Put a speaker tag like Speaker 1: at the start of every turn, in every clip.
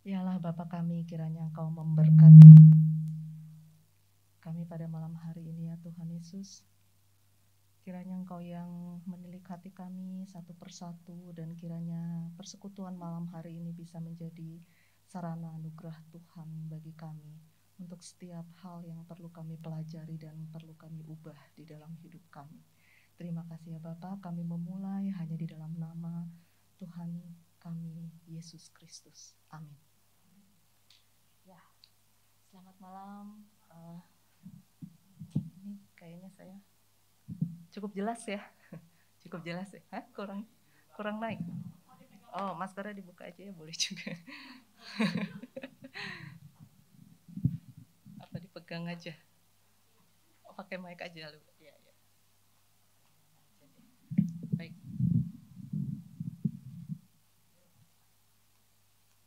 Speaker 1: Yalah Bapa kami, kiranya Engkau memberkati kami pada malam hari ini ya Tuhan Yesus. Kiranya Engkau yang menilik hati kami satu persatu, dan kiranya persekutuan malam hari ini bisa menjadi sarana anugerah Tuhan bagi kami untuk setiap hal yang perlu kami pelajari dan perlu kami ubah di dalam hidup kami. Terima kasih ya Bapa, kami memulai hanya di dalam nama Tuhan kami Yesus Kristus. Amin. Ya, selamat malam. Ini kayaknya saya cukup jelas ya, cukup jelas ya. Hah? Kurang naik. Oh, maskernya dibuka aja ya, boleh juga. Apa dipegang aja? Oh, pakai mic aja lu. Ya, ya. Baik.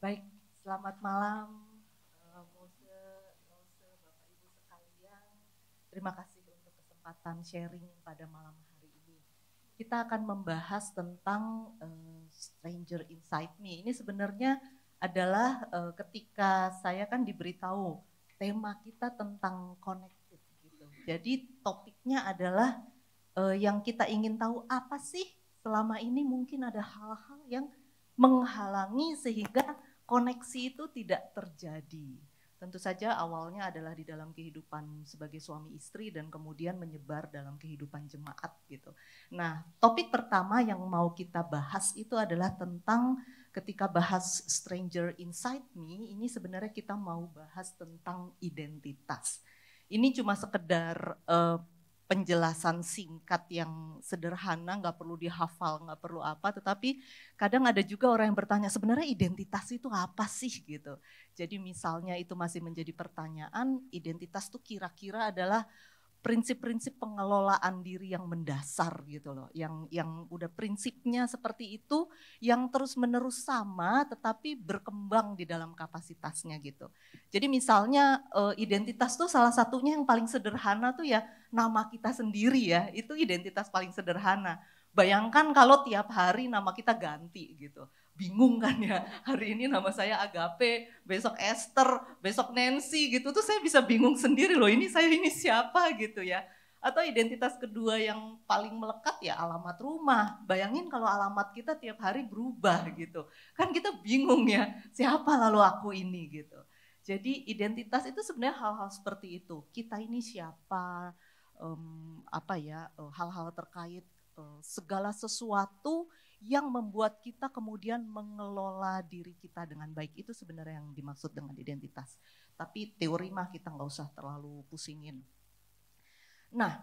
Speaker 1: Baik, selamat malam. Bapak Ibu sekalian, terima kasih untuk kesempatan sharing pada malam hari ini. Kita akan membahas tentang Stranger Inside Me. Ini sebenarnya adalah ketika saya kan diberitahu tema kita tentang connected gitu. Jadi topiknya adalah yang kita ingin tahu apa sih selama ini mungkin ada hal-hal yang menghalangi sehingga koneksi itu tidak terjadi. Tentu saja awalnya adalah di dalam kehidupan sebagai suami istri dan kemudian menyebar dalam kehidupan jemaat gitu. Nah, topik pertama yang mau kita bahas itu adalah tentang ketika bahas Stranger Inside Me, ini sebenarnya kita mau bahas tentang identitas. Ini cuma sekedar penjelasan singkat yang sederhana, nggak perlu dihafal, nggak perlu apa, tetapi kadang ada juga orang yang bertanya sebenarnya identitas itu apa sih gitu. Jadi misalnya itu masih menjadi pertanyaan, identitas itu kira-kira adalah prinsip-prinsip pengelolaan diri yang mendasar gitu loh, yang udah prinsipnya seperti itu, yang terus-menerus sama tetapi berkembang di dalam kapasitasnya gitu. Jadi misalnya identitas tuh salah satunya yang paling sederhana tuh ya nama kita sendiri ya, itu identitas paling sederhana. Bayangkan kalau tiap hari nama kita ganti gitu. Bingung kan ya, hari ini nama saya Agape, besok Esther, besok Nancy gitu tuh saya bisa bingung sendiri loh, ini saya ini siapa gitu ya. Atau identitas kedua yang paling melekat ya alamat rumah. Bayangin kalau alamat kita tiap hari berubah gitu. Kan kita bingung ya, siapa lalu aku ini gitu. Jadi identitas itu sebenarnya hal-hal seperti itu. Kita ini siapa, hal-hal terkait segala sesuatu yang membuat kita kemudian mengelola diri kita dengan baik. Itu sebenarnya yang dimaksud dengan identitas. Tapi teori mah kita nggak usah terlalu pusingin. Nah,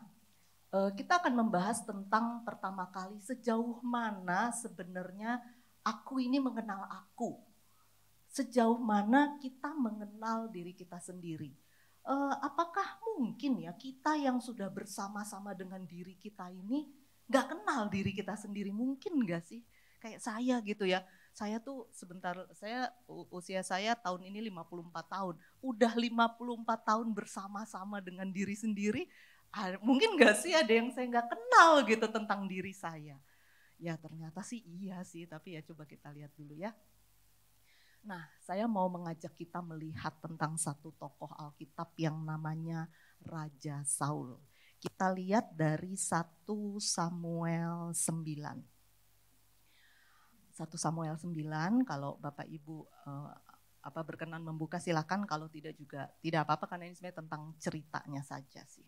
Speaker 1: kita akan membahas tentang pertama kali sejauh mana sebenarnya aku ini mengenal aku. Sejauh mana kita mengenal diri kita sendiri. Apakah mungkin ya kita yang sudah bersama-sama dengan diri kita ini gak kenal diri kita sendiri, mungkin gak sih? Kayak saya gitu ya, saya tuh usia saya tahun ini 54 tahun, udah 54 tahun bersama-sama dengan diri sendiri, mungkin gak sih ada yang saya gak kenal gitu tentang diri saya? Ya ternyata sih iya sih, tapi ya coba kita lihat dulu ya. Nah, saya mau mengajak kita melihat tentang satu tokoh Alkitab yang namanya Raja Saul. Kita lihat dari 1 Samuel 9. 1 Samuel 9, kalau Bapak Ibu berkenan membuka silakan, kalau tidak juga tidak apa-apa karena ini sebenarnya tentang ceritanya saja sih.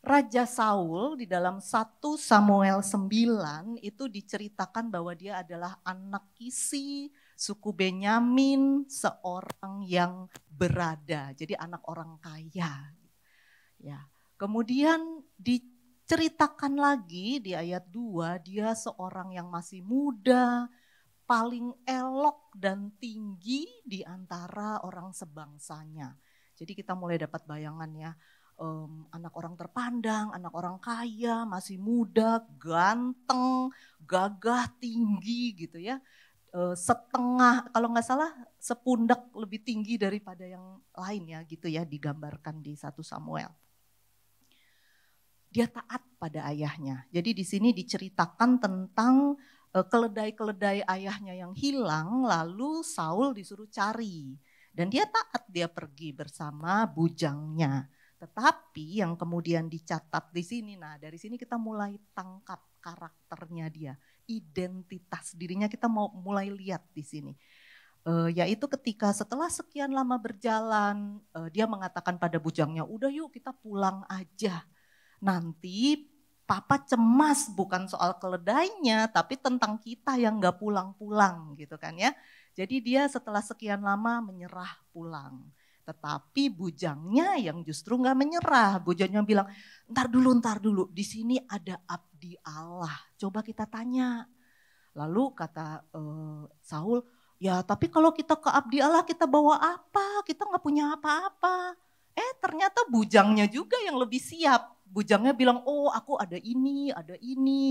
Speaker 1: Raja Saul di dalam 1 Samuel 9 itu diceritakan bahwa dia adalah anak Kisi, suku Benyamin, seorang yang berada, jadi anak orang kaya. Ya. Kemudian diceritakan lagi di ayat 2, dia seorang yang masih muda, paling elok dan tinggi di antara orang sebangsanya. Jadi kita mulai dapat bayangan ya, anak orang terpandang, anak orang kaya, masih muda, ganteng, gagah, tinggi gitu ya. Setengah, kalau nggak salah sepundak lebih tinggi daripada yang lain ya gitu ya, digambarkan di 1 Samuel. Dia taat pada ayahnya. Jadi di sini diceritakan tentang keledai-keledai ayahnya yang hilang, lalu Saul disuruh cari. Dan dia taat, dia pergi bersama bujangnya. Tetapi yang kemudian dicatat di sini, nah dari sini kita mulai tangkap karakternya dia, identitas dirinya kita mau mulai lihat di sini. Yaitu ketika setelah sekian lama berjalan, dia mengatakan pada bujangnya, udah yuk kita pulang aja. Nanti papa cemas bukan soal keledainya, tapi tentang kita yang gak pulang-pulang gitu kan ya. Jadi dia setelah sekian lama menyerah pulang. Tetapi bujangnya yang justru gak menyerah. Bujangnya bilang, ntar dulu, di sini ada abdi Allah. Coba kita tanya. Lalu kata Saul, ya tapi kalau kita ke abdi Allah kita bawa apa? Kita gak punya apa-apa. Ternyata bujangnya juga yang lebih siap. Bujangnya bilang, oh aku ada ini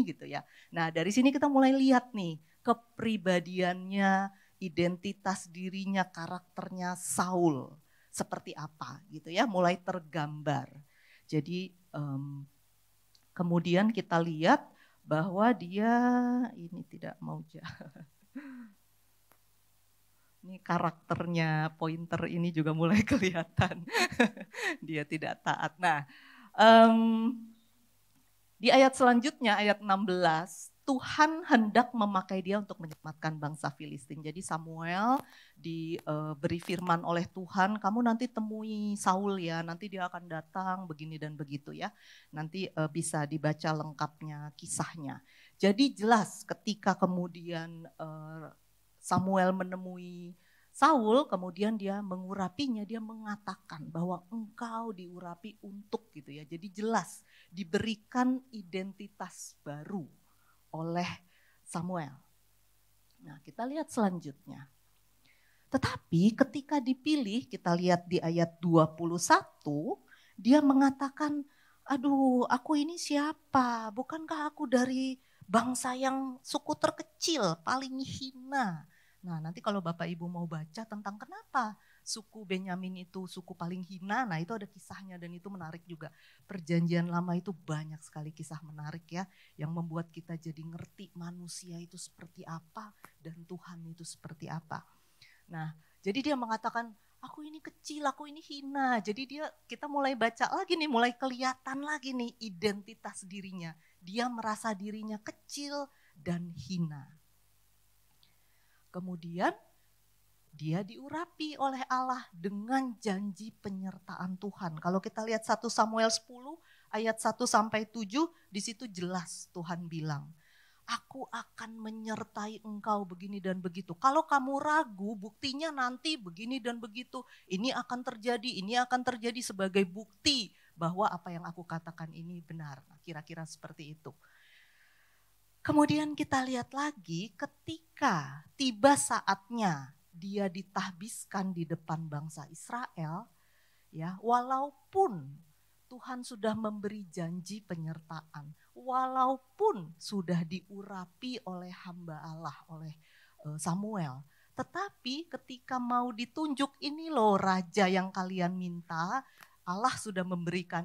Speaker 1: gitu ya. Nah dari sini kita mulai lihat nih kepribadiannya, identitas dirinya, karakternya Saul seperti apa gitu ya, mulai tergambar. Jadi kemudian kita lihat bahwa dia ini tidak mau jalan. Ini karakternya pointer ini juga mulai kelihatan. Dia tidak taat. Nah, di ayat selanjutnya, ayat 16, Tuhan hendak memakai dia untuk menyelamatkan bangsa Filistin. Jadi Samuel diberi firman oleh Tuhan, kamu nanti temui Saul ya, nanti dia akan datang begini dan begitu ya. Nanti bisa dibaca lengkapnya kisahnya. Jadi jelas ketika kemudian Samuel menemui Saul, kemudian dia mengurapinya, dia mengatakan bahwa engkau diurapi untuk gitu ya. Jadi jelas diberikan identitas baru oleh Samuel. Nah kita lihat selanjutnya. Tetapi ketika dipilih, kita lihat di ayat 21, dia mengatakan, aduh aku ini siapa? Bukankah aku dari bangsa yang suku terkecil, paling hina? Nah nanti kalau Bapak Ibu mau baca tentang kenapa suku Benyamin itu suku paling hina, nah itu ada kisahnya dan itu menarik juga. Perjanjian lama itu banyak sekali kisah menarik ya, yang membuat kita jadi ngerti manusia itu seperti apa dan Tuhan itu seperti apa. Nah jadi dia mengatakan, aku ini kecil, aku ini hina. Jadi kita mulai baca lagi nih, mulai kelihatan lagi nih identitas dirinya. Dia merasa dirinya kecil dan hina. Kemudian dia diurapi oleh Allah dengan janji penyertaan Tuhan. Kalau kita lihat 1 Samuel 10 ayat 1 sampai 7, di situ jelas Tuhan bilang, aku akan menyertai engkau begini dan begitu. Kalau kamu ragu, buktinya nanti begini dan begitu. Ini akan terjadi sebagai bukti bahwa apa yang aku katakan ini benar. Nah, kira-kira seperti itu. Kemudian kita lihat lagi ketika tiba saatnya dia ditahbiskan di depan bangsa Israel, ya, walaupun Tuhan sudah memberi janji penyertaan, walaupun sudah diurapi oleh hamba Allah, oleh Samuel, tetapi ketika mau ditunjuk, ini loh raja yang kalian minta, Allah sudah memberikan.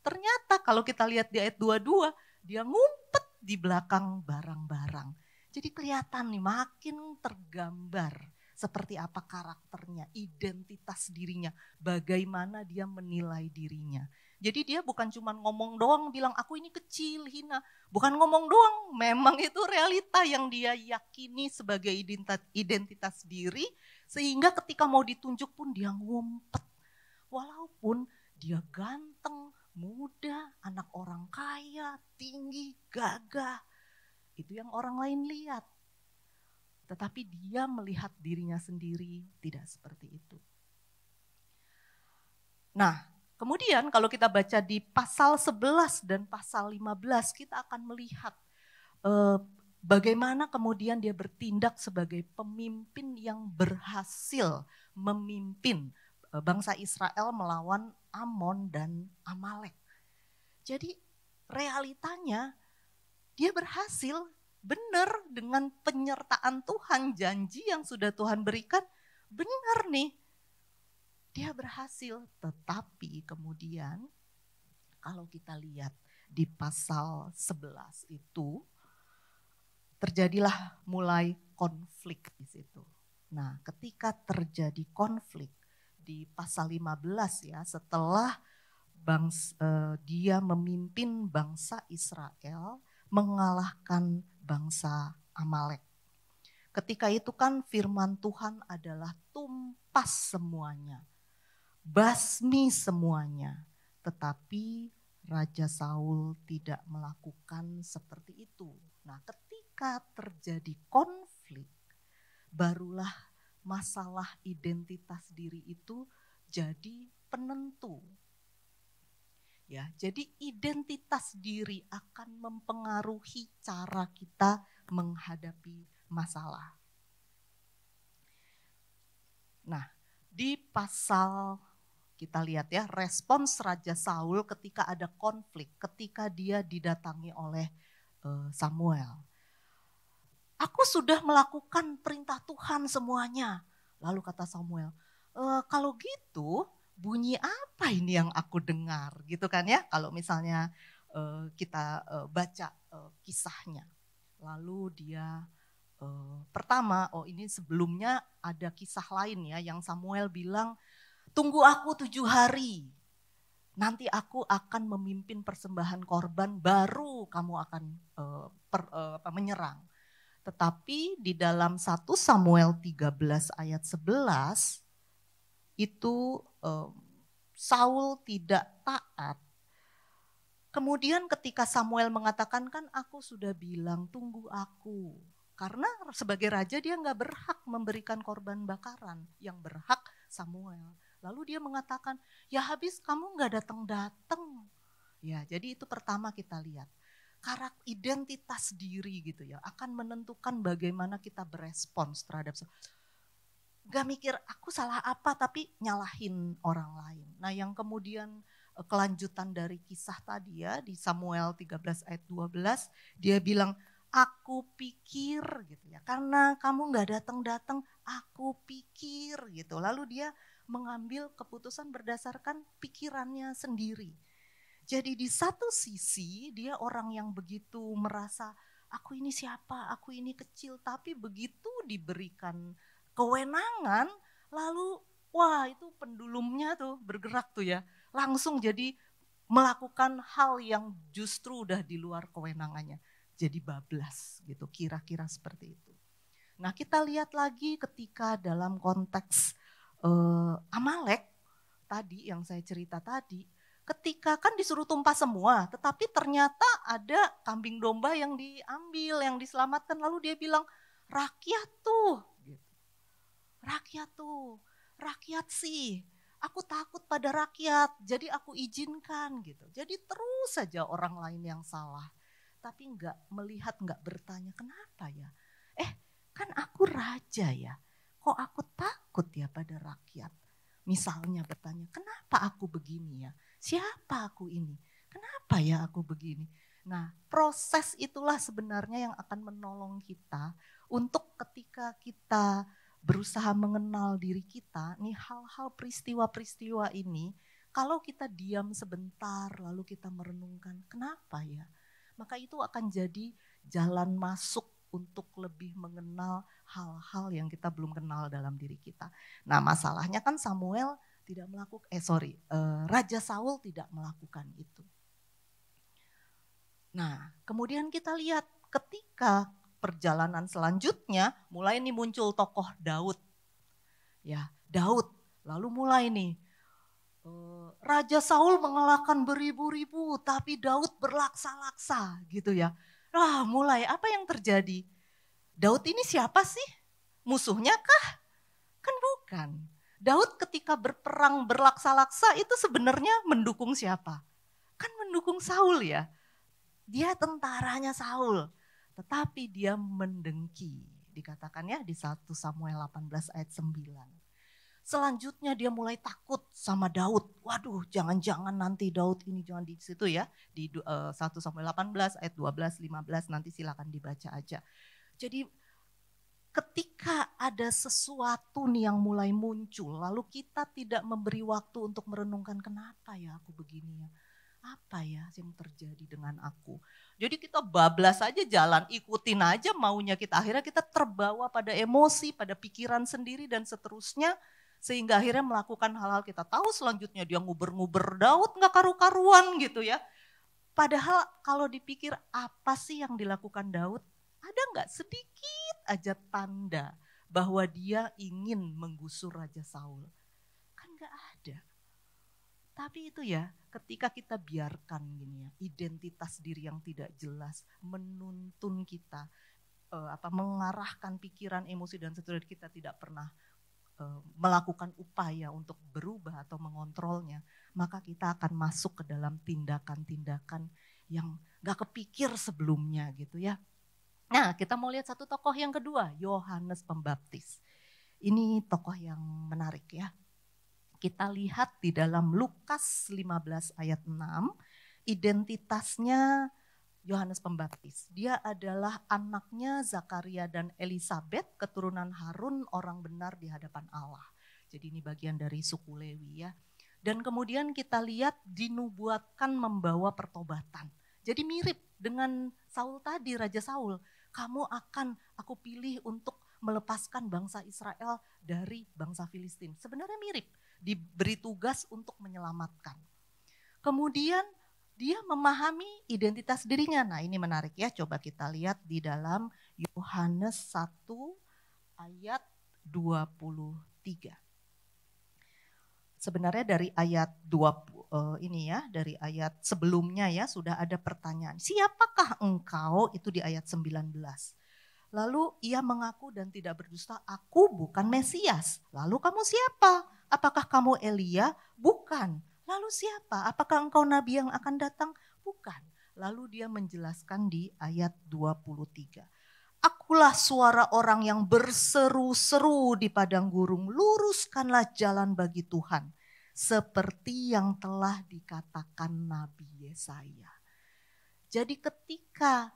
Speaker 1: Ternyata kalau kita lihat di ayat 22, dia ngumpet di belakang barang-barang. Jadi kelihatan nih makin tergambar seperti apa karakternya, identitas dirinya, bagaimana dia menilai dirinya. Jadi dia bukan cuma ngomong doang bilang aku ini kecil, hina. Bukan ngomong doang, memang itu realita yang dia yakini sebagai identitas diri. Sehingga ketika mau ditunjuk pun dia ngumpet. Walaupun dia ganteng, muda, anak orang kaya, tinggi, gagah. Itu yang orang lain lihat. Tetapi dia melihat dirinya sendiri tidak seperti itu. Nah, kemudian kalau kita baca di pasal 11 dan pasal 15, kita akan melihat bagaimana kemudian dia bertindak sebagai pemimpin yang berhasil memimpin bangsa Israel melawan Amon dan Amalek. Jadi realitanya dia berhasil benar dengan penyertaan Tuhan, janji yang sudah Tuhan berikan benar nih. Dia berhasil, tetapi kemudian kalau kita lihat di pasal 11 itu terjadilah mulai konflik di situ. Nah, ketika terjadi konflik di pasal 15 ya, setelah dia memimpin bangsa Israel mengalahkan bangsa Amalek. Ketika itu kan firman Tuhan adalah tumpas semuanya, basmi semuanya. Tetapi Raja Saul tidak melakukan seperti itu. Nah, ketika terjadi konflik, barulah masalah identitas diri itu jadi penentu. Ya, jadi identitas diri akan mempengaruhi cara kita menghadapi masalah. Nah, di pasal kita lihat ya, respons Raja Saul ketika ada konflik, ketika dia didatangi oleh Samuel. Aku sudah melakukan perintah Tuhan semuanya. Lalu kata Samuel, kalau gitu bunyi apa ini yang aku dengar gitu kan ya. Kalau misalnya kita baca kisahnya. Lalu dia pertama, ini sebelumnya ada kisah lain ya yang Samuel bilang, tunggu aku 7 hari, nanti aku akan memimpin persembahan korban, baru kamu akan menyerang. Tetapi di dalam 1 Samuel 13 ayat 11 itu Saul tidak taat. Kemudian ketika Samuel mengatakan, kan aku sudah bilang tunggu aku. Karena sebagai raja dia nggak berhak memberikan korban bakaran, yang berhak Samuel. Lalu dia mengatakan, ya habis kamu nggak datang-datang. Ya, jadi itu pertama kita lihat. Karakter identitas diri gitu ya, akan menentukan bagaimana kita berespons terhadap. Gak mikir aku salah apa tapi nyalahin orang lain. Nah yang kemudian kelanjutan dari kisah tadi ya di Samuel 13 ayat 12 dia bilang aku pikir gitu ya, karena kamu gak datang-datang aku pikir gitu. Lalu dia mengambil keputusan berdasarkan pikirannya sendiri. Jadi di satu sisi dia orang yang begitu merasa aku ini siapa, aku ini kecil, tapi begitu diberikan kewenangan, lalu wah itu pendulumnya tuh bergerak tuh ya, langsung jadi melakukan hal yang justru udah di luar kewenangannya, jadi bablas gitu, kira-kira seperti itu. Nah kita lihat lagi ketika dalam konteks Amalek tadi yang saya cerita tadi, ketika kan disuruh tumpah semua, tetapi ternyata ada kambing domba yang diambil, yang diselamatkan, lalu dia bilang rakyat tuh. Rakyat sih, aku takut pada rakyat, jadi aku izinkan gitu. Jadi terus saja orang lain yang salah, tapi nggak melihat, nggak bertanya kenapa ya. Kan aku raja ya, kok aku takut ya pada rakyat. Misalnya bertanya, kenapa aku begini ya? Siapa aku ini? Kenapa ya aku begini? Nah, proses itulah sebenarnya yang akan menolong kita untuk ketika kita berusaha mengenal diri kita, nih hal-hal peristiwa-peristiwa ini, kalau kita diam sebentar lalu kita merenungkan kenapa ya, maka itu akan jadi jalan masuk untuk lebih mengenal hal-hal yang kita belum kenal dalam diri kita. Nah masalahnya kan Samuel tidak melakukan, Raja Saul tidak melakukan itu. Nah kemudian kita lihat ketika perjalanan selanjutnya mulai nih muncul tokoh Daud. Ya, Daud. Lalu mulai nih Raja Saul mengalahkan beribu-ribu tapi Daud berlaksa-laksa gitu ya. Nah, mulai apa yang terjadi? Daud ini siapa sih? Musuhnya kah? Kan bukan. Daud ketika berperang berlaksa-laksa itu sebenarnya mendukung siapa? Kan mendukung Saul ya. Dia tentaranya Saul, tetapi dia mendengki. Dikatakan ya di 1 Samuel 18 ayat 9. Selanjutnya dia mulai takut sama Daud. Waduh, jangan-jangan nanti Daud ini jangan di situ ya. Di 1 Samuel 18 ayat 12, 15 nanti silakan dibaca aja. Jadi ketika ada sesuatu nih yang mulai muncul, lalu kita tidak memberi waktu untuk merenungkan kenapa ya aku begini ya. apa ya yang terjadi dengan aku? Jadi kita bablas aja jalan, ikutin aja maunya kita. Akhirnya kita terbawa pada emosi, pada pikiran sendiri dan seterusnya. Sehingga akhirnya melakukan hal-hal kita tahu selanjutnya dia nguber-nguber Daud nggak karu-karuan gitu ya. Padahal kalau dipikir apa sih yang dilakukan Daud? Ada nggak sedikit aja tanda bahwa dia ingin menggusur Raja Saul? Kan nggak ada. Tapi itu ya, ketika kita biarkan gini ya, identitas diri yang tidak jelas menuntun kita, mengarahkan pikiran, emosi dan seterusnya, kita tidak pernah melakukan upaya untuk berubah atau mengontrolnya, maka kita akan masuk ke dalam tindakan-tindakan yang gak kepikir sebelumnya gitu ya. Nah, kita mau lihat satu tokoh yang kedua, Yohanes Pembaptis. Ini tokoh yang menarik ya. Kita lihat di dalam Lukas 15 ayat 6, identitasnya Yohanes Pembaptis. Dia adalah anaknya Zakaria dan Elisabet, keturunan Harun, orang benar di hadapan Allah. Jadi ini bagian dari suku Lewi ya. Dan kemudian kita lihat dinubuatkan membawa pertobatan. Jadi mirip dengan Saul tadi, Raja Saul. Aku pilih untuk melepaskan bangsa Israel dari bangsa Filistin. Sebenarnya mirip, diberi tugas untuk menyelamatkan. Kemudian dia memahami identitas dirinya. Nah ini menarik ya, coba kita lihat di dalam Yohanes 1 ayat 23. Sebenarnya dari ayat 20 dari ayat sebelumnya ya sudah ada pertanyaan. Siapakah engkau? Itu di ayat 19. Lalu ia mengaku dan tidak berdusta, aku bukan Mesias. Lalu kamu siapa? Apakah kamu Elia? Bukan. Lalu siapa? Apakah engkau nabi yang akan datang? Bukan. Lalu dia menjelaskan di ayat 23. Akulah suara orang yang berseru-seru di padang gurun, luruskanlah jalan bagi Tuhan. Seperti yang telah dikatakan Nabi Yesaya. Jadi ketika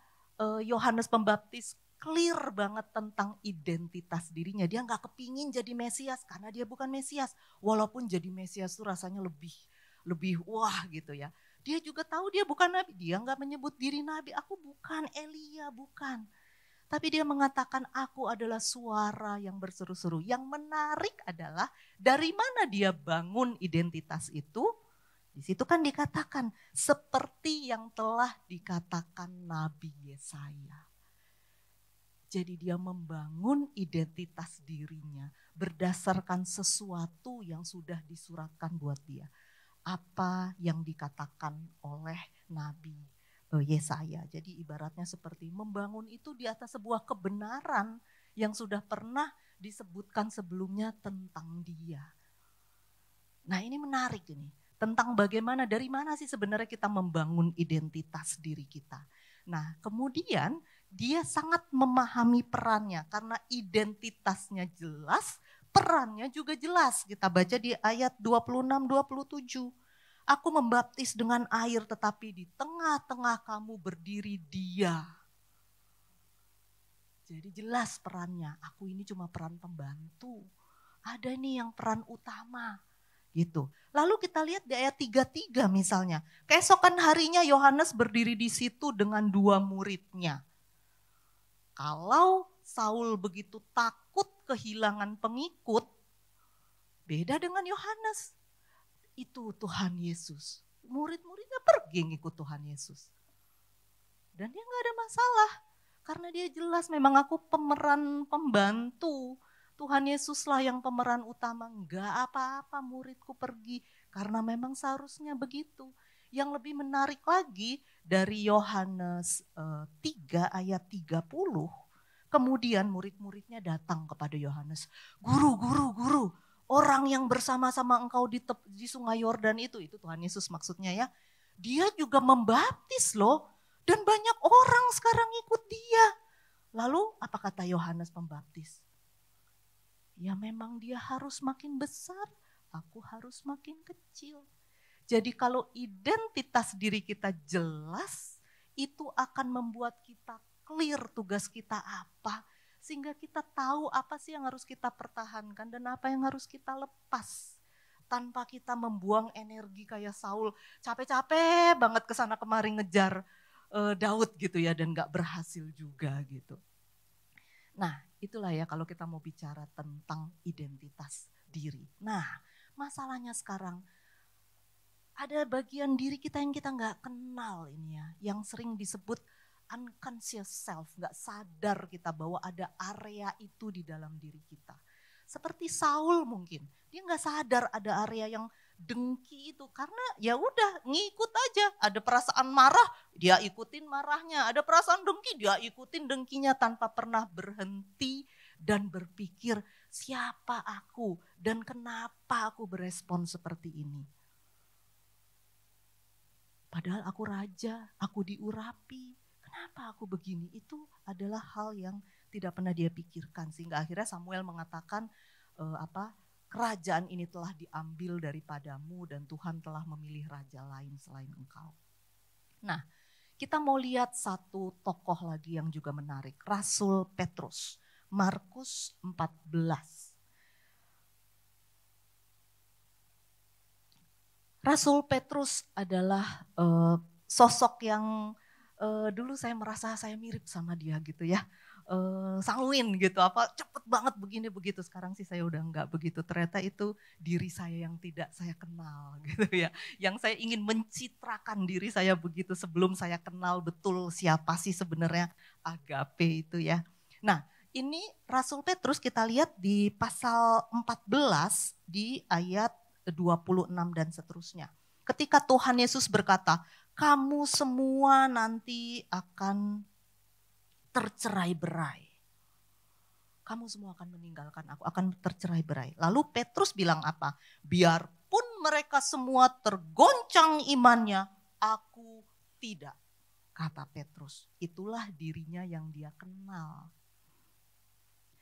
Speaker 1: Yohanes Pembaptis clear banget tentang identitas dirinya. Dia gak kepingin jadi Mesias karena dia bukan Mesias. Walaupun jadi Mesias itu rasanya lebih wah gitu ya. Dia juga tahu dia bukan Nabi. Dia gak menyebut diri Nabi. Aku bukan Elia, bukan. Tapi dia mengatakan aku adalah suara yang berseru-seru. Yang menarik adalah dari mana dia bangun identitas itu. Di situ kan dikatakan seperti yang telah dikatakan Nabi Yesaya. Jadi dia membangun identitas dirinya berdasarkan sesuatu yang sudah disuratkan buat dia. Apa yang dikatakan oleh Nabi Yesaya. Jadi ibaratnya seperti membangun itu di atas sebuah kebenaran yang sudah pernah disebutkan sebelumnya tentang dia. Nah ini menarik ini. Tentang bagaimana, dari mana sih sebenarnya kita membangun identitas diri kita. Nah kemudian dia sangat memahami perannya karena identitasnya jelas, perannya juga jelas. Kita baca di ayat 26-27. Aku membaptis dengan air tetapi di tengah-tengah kamu berdiri dia. Jadi jelas perannya, aku ini cuma peran pembantu. Ada nih yang peran utama gitu. Lalu kita lihat di ayat 33 misalnya. Keesokan harinya Yohanes berdiri di situ dengan 2 muridnya. Kalau Saul begitu takut kehilangan pengikut, beda dengan Yohanes. Itu Tuhan Yesus. Murid-muridnya pergi ngikut Tuhan Yesus. Dan dia gak ada masalah. Karena dia jelas memang aku pemeran pembantu. Tuhan Yesuslah yang pemeran utama. Gak apa-apa muridku pergi. Karena memang seharusnya begitu. Yang lebih menarik lagi dari Yohanes 3 ayat 30. Kemudian murid-muridnya datang kepada Yohanes. Guru. Orang yang bersama-sama engkau di sungai Yordan itu Tuhan Yesus maksudnya ya. Dia juga membaptis loh. Dan banyak orang sekarang ikut dia. Lalu apa kata Yohanes Pembaptis? Ya memang dia harus makin besar, aku harus makin kecil. Jadi kalau identitas diri kita jelas, itu akan membuat kita clear tugas kita apa. Sehingga kita tahu apa sih yang harus kita pertahankan dan apa yang harus kita lepas. tanpa kita membuang energi kayak Saul, capek-capek banget kesana kemari ngejar Daud gitu ya, dan gak berhasil juga gitu. Nah itulah ya kalau kita mau bicara tentang identitas diri. Nah masalahnya sekarang, ada bagian diri kita yang kita gak kenal ini ya, yang sering disebut unconscious self, gak sadar kita bahwa ada area itu di dalam diri kita. Seperti Saul mungkin, dia gak sadar ada area yang dengki itu, karena ya udah ngikut aja. Ada perasaan marah, dia ikutin marahnya. Ada perasaan dengki, dia ikutin dengkinya tanpa pernah berhenti dan berpikir siapa aku dan kenapa aku berespon seperti ini. Padahal aku raja, aku diurapi. Kenapa aku begini? Itu adalah hal yang tidak pernah dia pikirkan. Sehingga akhirnya Samuel mengatakan kerajaan ini telah diambil daripadamu dan Tuhan telah memilih raja lain selain engkau. Nah, kita mau lihat satu tokoh lagi yang juga menarik. Rasul Petrus, Markus 14. Rasul Petrus adalah sosok yang dulu saya merasa saya mirip sama dia gitu ya. Sanguin gitu, cepet banget begini begitu. Sekarang sih saya udah enggak begitu. Ternyata itu diri saya yang tidak saya kenal gitu ya. Yang saya ingin mencitrakan diri saya begitu sebelum saya kenal betul siapa sih sebenarnya agape itu ya. Nah ini Rasul Petrus kita lihat di pasal 14 di ayat 26 dan seterusnya. Ketika Tuhan Yesus berkata, kamu semua nanti akan tercerai-berai. Kamu semua akan meninggalkan aku, akan tercerai-berai. Lalu Petrus bilang apa? Biarpun mereka semua tergoncang imannya, aku tidak. Kata Petrus, itulah dirinya yang dia kenal.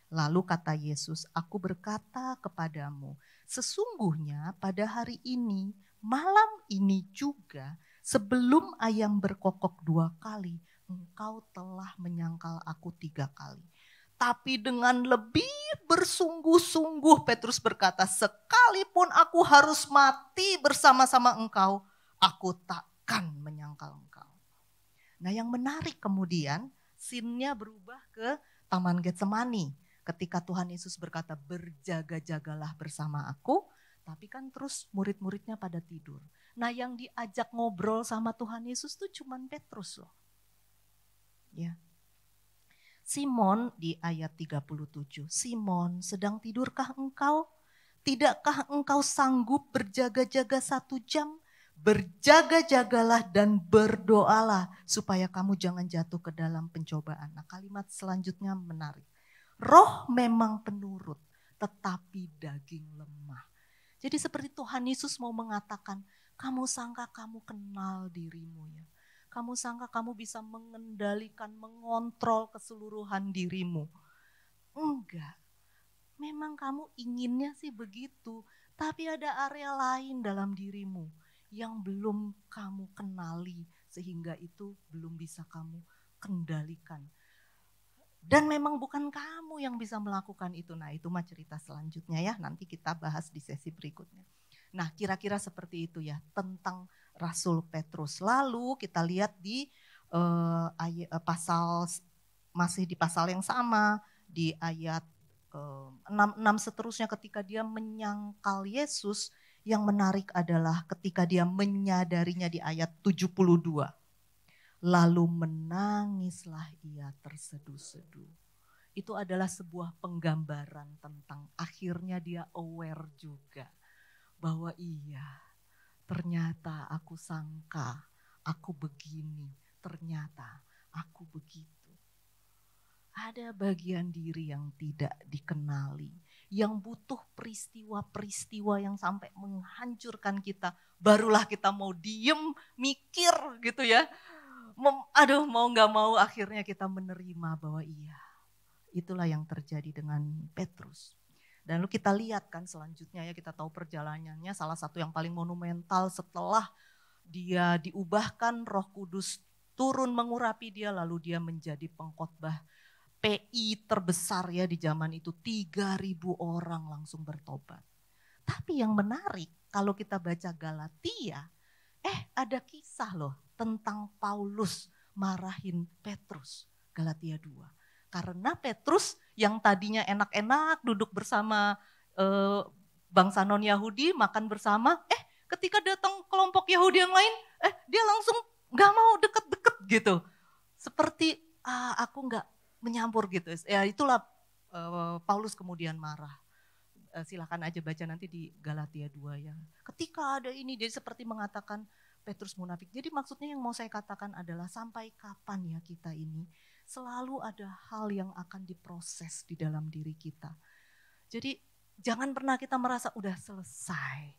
Speaker 1: Lalu kata Yesus, aku berkata kepadamu, sesungguhnya pada hari ini, malam ini juga, sebelum ayam berkokok 2 kali, engkau telah menyangkal aku 3 kali. Tapi dengan lebih bersungguh-sungguh Petrus berkata, sekalipun aku harus mati bersama-sama engkau, aku takkan menyangkal engkau. Nah yang menarik kemudian, scene-nya berubah ke Taman Getsemani. Ketika Tuhan Yesus berkata, berjaga-jagalah bersama aku, tapi kan terus murid-muridnya pada tidur. Nah yang diajak ngobrol sama Tuhan Yesus tuh cuman Petrus loh. Ya. Simon di ayat 37, Simon sedang tidurkah engkau? Tidakkah engkau sanggup berjaga-jaga 1 jam? Berjaga-jagalah dan berdoalah supaya kamu jangan jatuh ke dalam pencobaan. Nah kalimat selanjutnya menarik. Roh memang penurut, tetapi daging lemah. Jadi seperti Tuhan Yesus mau mengatakan, kamu sangka kamu kenal dirimu ya. Kamu sangka kamu bisa mengendalikan, mengontrol keseluruhan dirimu. Enggak, memang kamu inginnya sih begitu, tapi ada area lain dalam dirimu yang belum kamu kenali, sehingga itu belum bisa kamu kendalikan. Dan memang bukan kamu yang bisa melakukan itu. Nah itu mah cerita selanjutnya ya, nanti kita bahas di sesi berikutnya. Nah kira-kira seperti itu ya tentang Rasul Petrus. Lalu kita lihat di pasal, masih di pasal yang sama, di ayat 6 seterusnya ketika dia menyangkal Yesus, yang menarik adalah ketika dia menyadarinya di ayat 72. Lalu menangislah ia terseduh-seduh. Itu adalah sebuah penggambaran tentang akhirnya dia aware juga. Bahwa iya, ternyata aku sangka aku begini, ternyata aku begitu. Ada bagian diri yang tidak dikenali, yang butuh peristiwa-peristiwa yang sampai menghancurkan kita. Barulah kita mau diem, mikir gitu ya. Mau gak mau akhirnya kita menerima bahwa iya, itulah yang terjadi dengan Petrus. Dan lalu kita lihat kan selanjutnya ya, kita tahu perjalanannya, salah satu yang paling monumental setelah dia diubahkan, Roh Kudus turun mengurapi dia, lalu dia menjadi pengkhotbah PI terbesar ya di zaman itu, 3.000 orang langsung bertobat. Tapi yang menarik kalau kita baca Galatia, ada kisah loh tentang Paulus marahin Petrus, Galatia 2. Karena Petrus yang tadinya enak-enak duduk bersama bangsa non-Yahudi, makan bersama, ketika datang kelompok Yahudi yang lain, dia langsung gak mau deket-deket gitu. Seperti aku gak menyampur gitu. Ya itulah Paulus kemudian marah. Silakan aja baca nanti di Galatia 2 ya. Ketika ada ini, dia seperti mengatakan Petrus munafik. Jadi maksudnya yang mau saya katakan adalah sampai kapan ya kita ini selalu ada hal yang akan diproses di dalam diri kita. Jadi jangan pernah kita merasa udah selesai.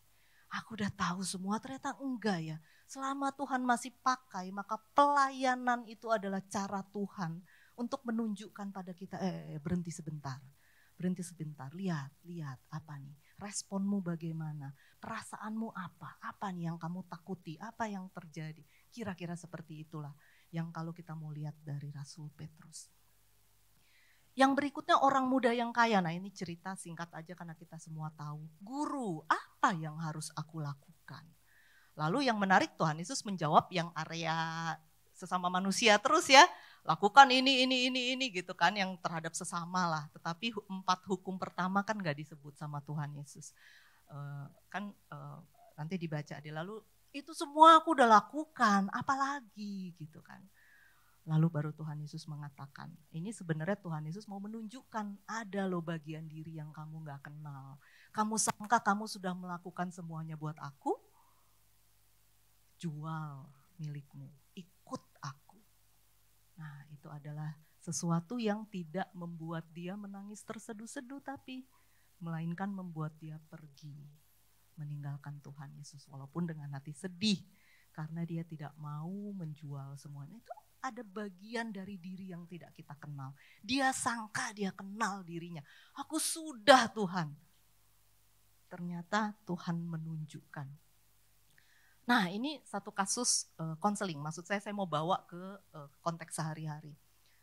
Speaker 1: Aku udah tahu semua, ternyata enggak ya. Selama Tuhan masih pakai, maka pelayanan itu adalah cara Tuhan untuk menunjukkan pada kita, berhenti sebentar. Berhenti sebentar, lihat apa nih, responmu bagaimana, perasaanmu apa nih yang kamu takuti, apa yang terjadi. Kira-kira seperti itulah yang kalau kita mau lihat dari Rasul Petrus. Yang berikutnya orang muda yang kaya, nah ini cerita singkat aja karena kita semua tahu. Guru, apa yang harus aku lakukan? Lalu yang menarik Tuhan Yesus menjawab yang area sesama manusia terus ya. Lakukan ini gitu kan yang terhadap sesama lah. Tetapi 4 hukum pertama kan gak disebut sama Tuhan Yesus. Nanti dibaca deh, lalu itu semua aku udah lakukan, apalagi gitu kan. Lalu baru Tuhan Yesus mengatakan, ini sebenarnya Tuhan Yesus mau menunjukkan ada loh bagian diri yang kamu gak kenal. Kamu sangka kamu sudah melakukan semuanya buat aku, jual milikmu, ikut aku. Nah itu adalah sesuatu yang tidak membuat dia menangis terseduh-seduh, tapi melainkan membuat dia pergi meninggalkan Tuhan Yesus. Walaupun dengan hati sedih karena dia tidak mau menjual semuanya. Itu ada bagian dari diri yang tidak kita kenal. Dia sangka dia kenal dirinya. Aku sudah Tuhan. Ternyata Tuhan menunjukkan. Nah ini satu kasus konseling, maksud saya mau bawa ke konteks sehari-hari.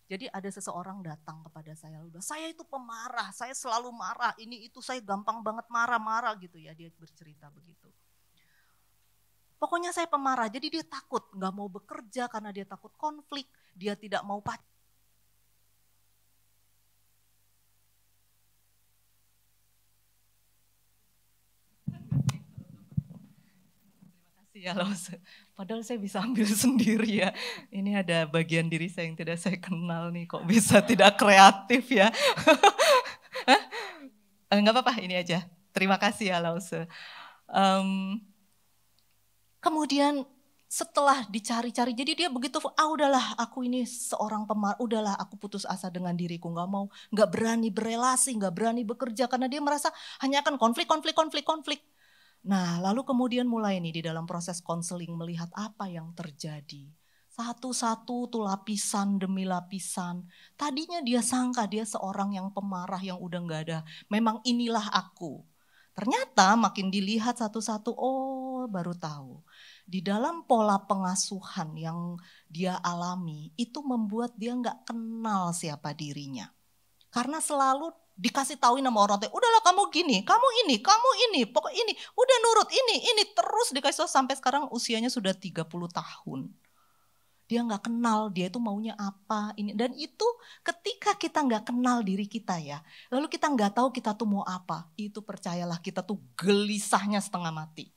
Speaker 1: Jadi ada seseorang datang kepada saya, saya itu pemarah, saya selalu marah, ini itu saya gampang banget marah-marah gitu ya, dia bercerita begitu. Pokoknya saya pemarah, jadi dia takut, gak mau bekerja karena dia takut konflik, dia tidak mau pacaran. Ya loh, padahal saya bisa ambil sendiri ya. Ini ada bagian diri saya yang tidak saya kenal nih, kok bisa tidak kreatif ya. Enggak apa-apa, ini aja. Terima kasih ya Lause. Kemudian setelah dicari-cari, jadi dia begitu, udahlah aku ini seorang pemarah, udahlah aku putus asa dengan diriku, nggak berani berelasi, nggak berani bekerja karena dia merasa hanya akan konflik. Nah, lalu kemudian mulai nih di dalam proses konseling melihat apa yang terjadi. Satu-satu tuh lapisan demi lapisan. Tadinya dia sangka dia seorang yang pemarah yang udah gak ada. Memang inilah aku. Ternyata makin dilihat satu-satu, baru tahu. Di dalam pola pengasuhan yang dia alami, itu membuat dia gak kenal siapa dirinya. Karena selalu dikasih tahu nama orang tua, udahlah kamu gini, kamu ini, pokok ini, udah nurut ini terus dikasih tahu sampai sekarang usianya sudah 30 tahun. Dia nggak kenal dia itu maunya apa ini, dan itu ketika kita nggak kenal diri kita ya, lalu kita nggak tahu kita tuh mau apa, itu percayalah kita tuh gelisahnya setengah mati.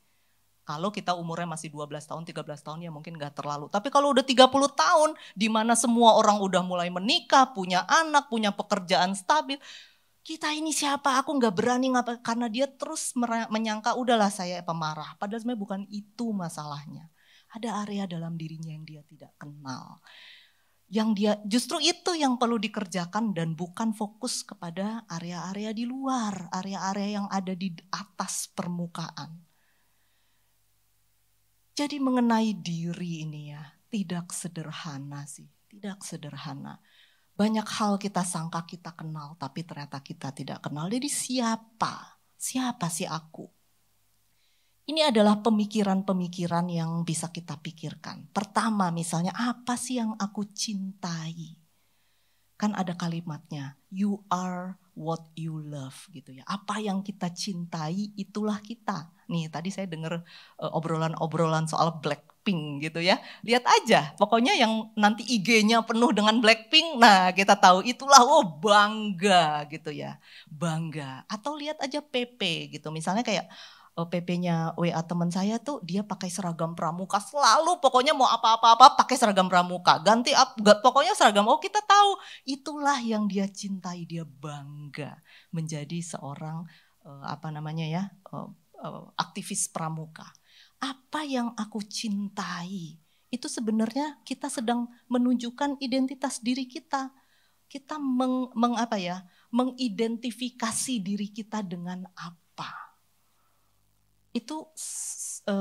Speaker 1: Kalau kita umurnya masih 12 tahun, 13 tahun ya mungkin gak terlalu. Tapi kalau udah 30 tahun, di mana semua orang udah mulai menikah, punya anak, punya pekerjaan stabil. Kita ini siapa? Aku gak berani ngapa, karena dia terus menyangka udahlah saya pemarah. Padahal sebenarnya bukan itu masalahnya. Ada area dalam dirinya yang dia tidak kenal. Yang dia justru itu yang perlu dikerjakan dan bukan fokus kepada area-area di luar, area-area yang ada di atas permukaan. Jadi mengenai diri ini ya, tidak sederhana sih, tidak sederhana. Banyak hal kita sangka kita kenal, tapi ternyata kita tidak kenal. Jadi siapa sih aku? Ini adalah pemikiran-pemikiran yang bisa kita pikirkan. Pertama misalnya, apa sih yang aku cintai? kan ada kalimatnya, you are what you love gitu ya. Apa yang kita cintai itulah kita. Nih tadi saya dengar obrolan-obrolan soal Blackpink gitu ya. Lihat aja, pokoknya yang nanti IG-nya penuh dengan Blackpink, nah kita tahu itulah bangga gitu ya. Bangga. Atau lihat aja PP gitu, misalnya kayak PP-nya WA teman saya tuh dia pakai seragam pramuka selalu, pokoknya mau apa-apa pakai seragam pramuka, pokoknya seragam, kita tahu itulah yang dia cintai, dia bangga menjadi seorang aktivis pramuka. Apa yang aku cintai itu sebenarnya kita sedang menunjukkan identitas diri kita. Kita mengidentifikasi diri kita dengan apa. Itu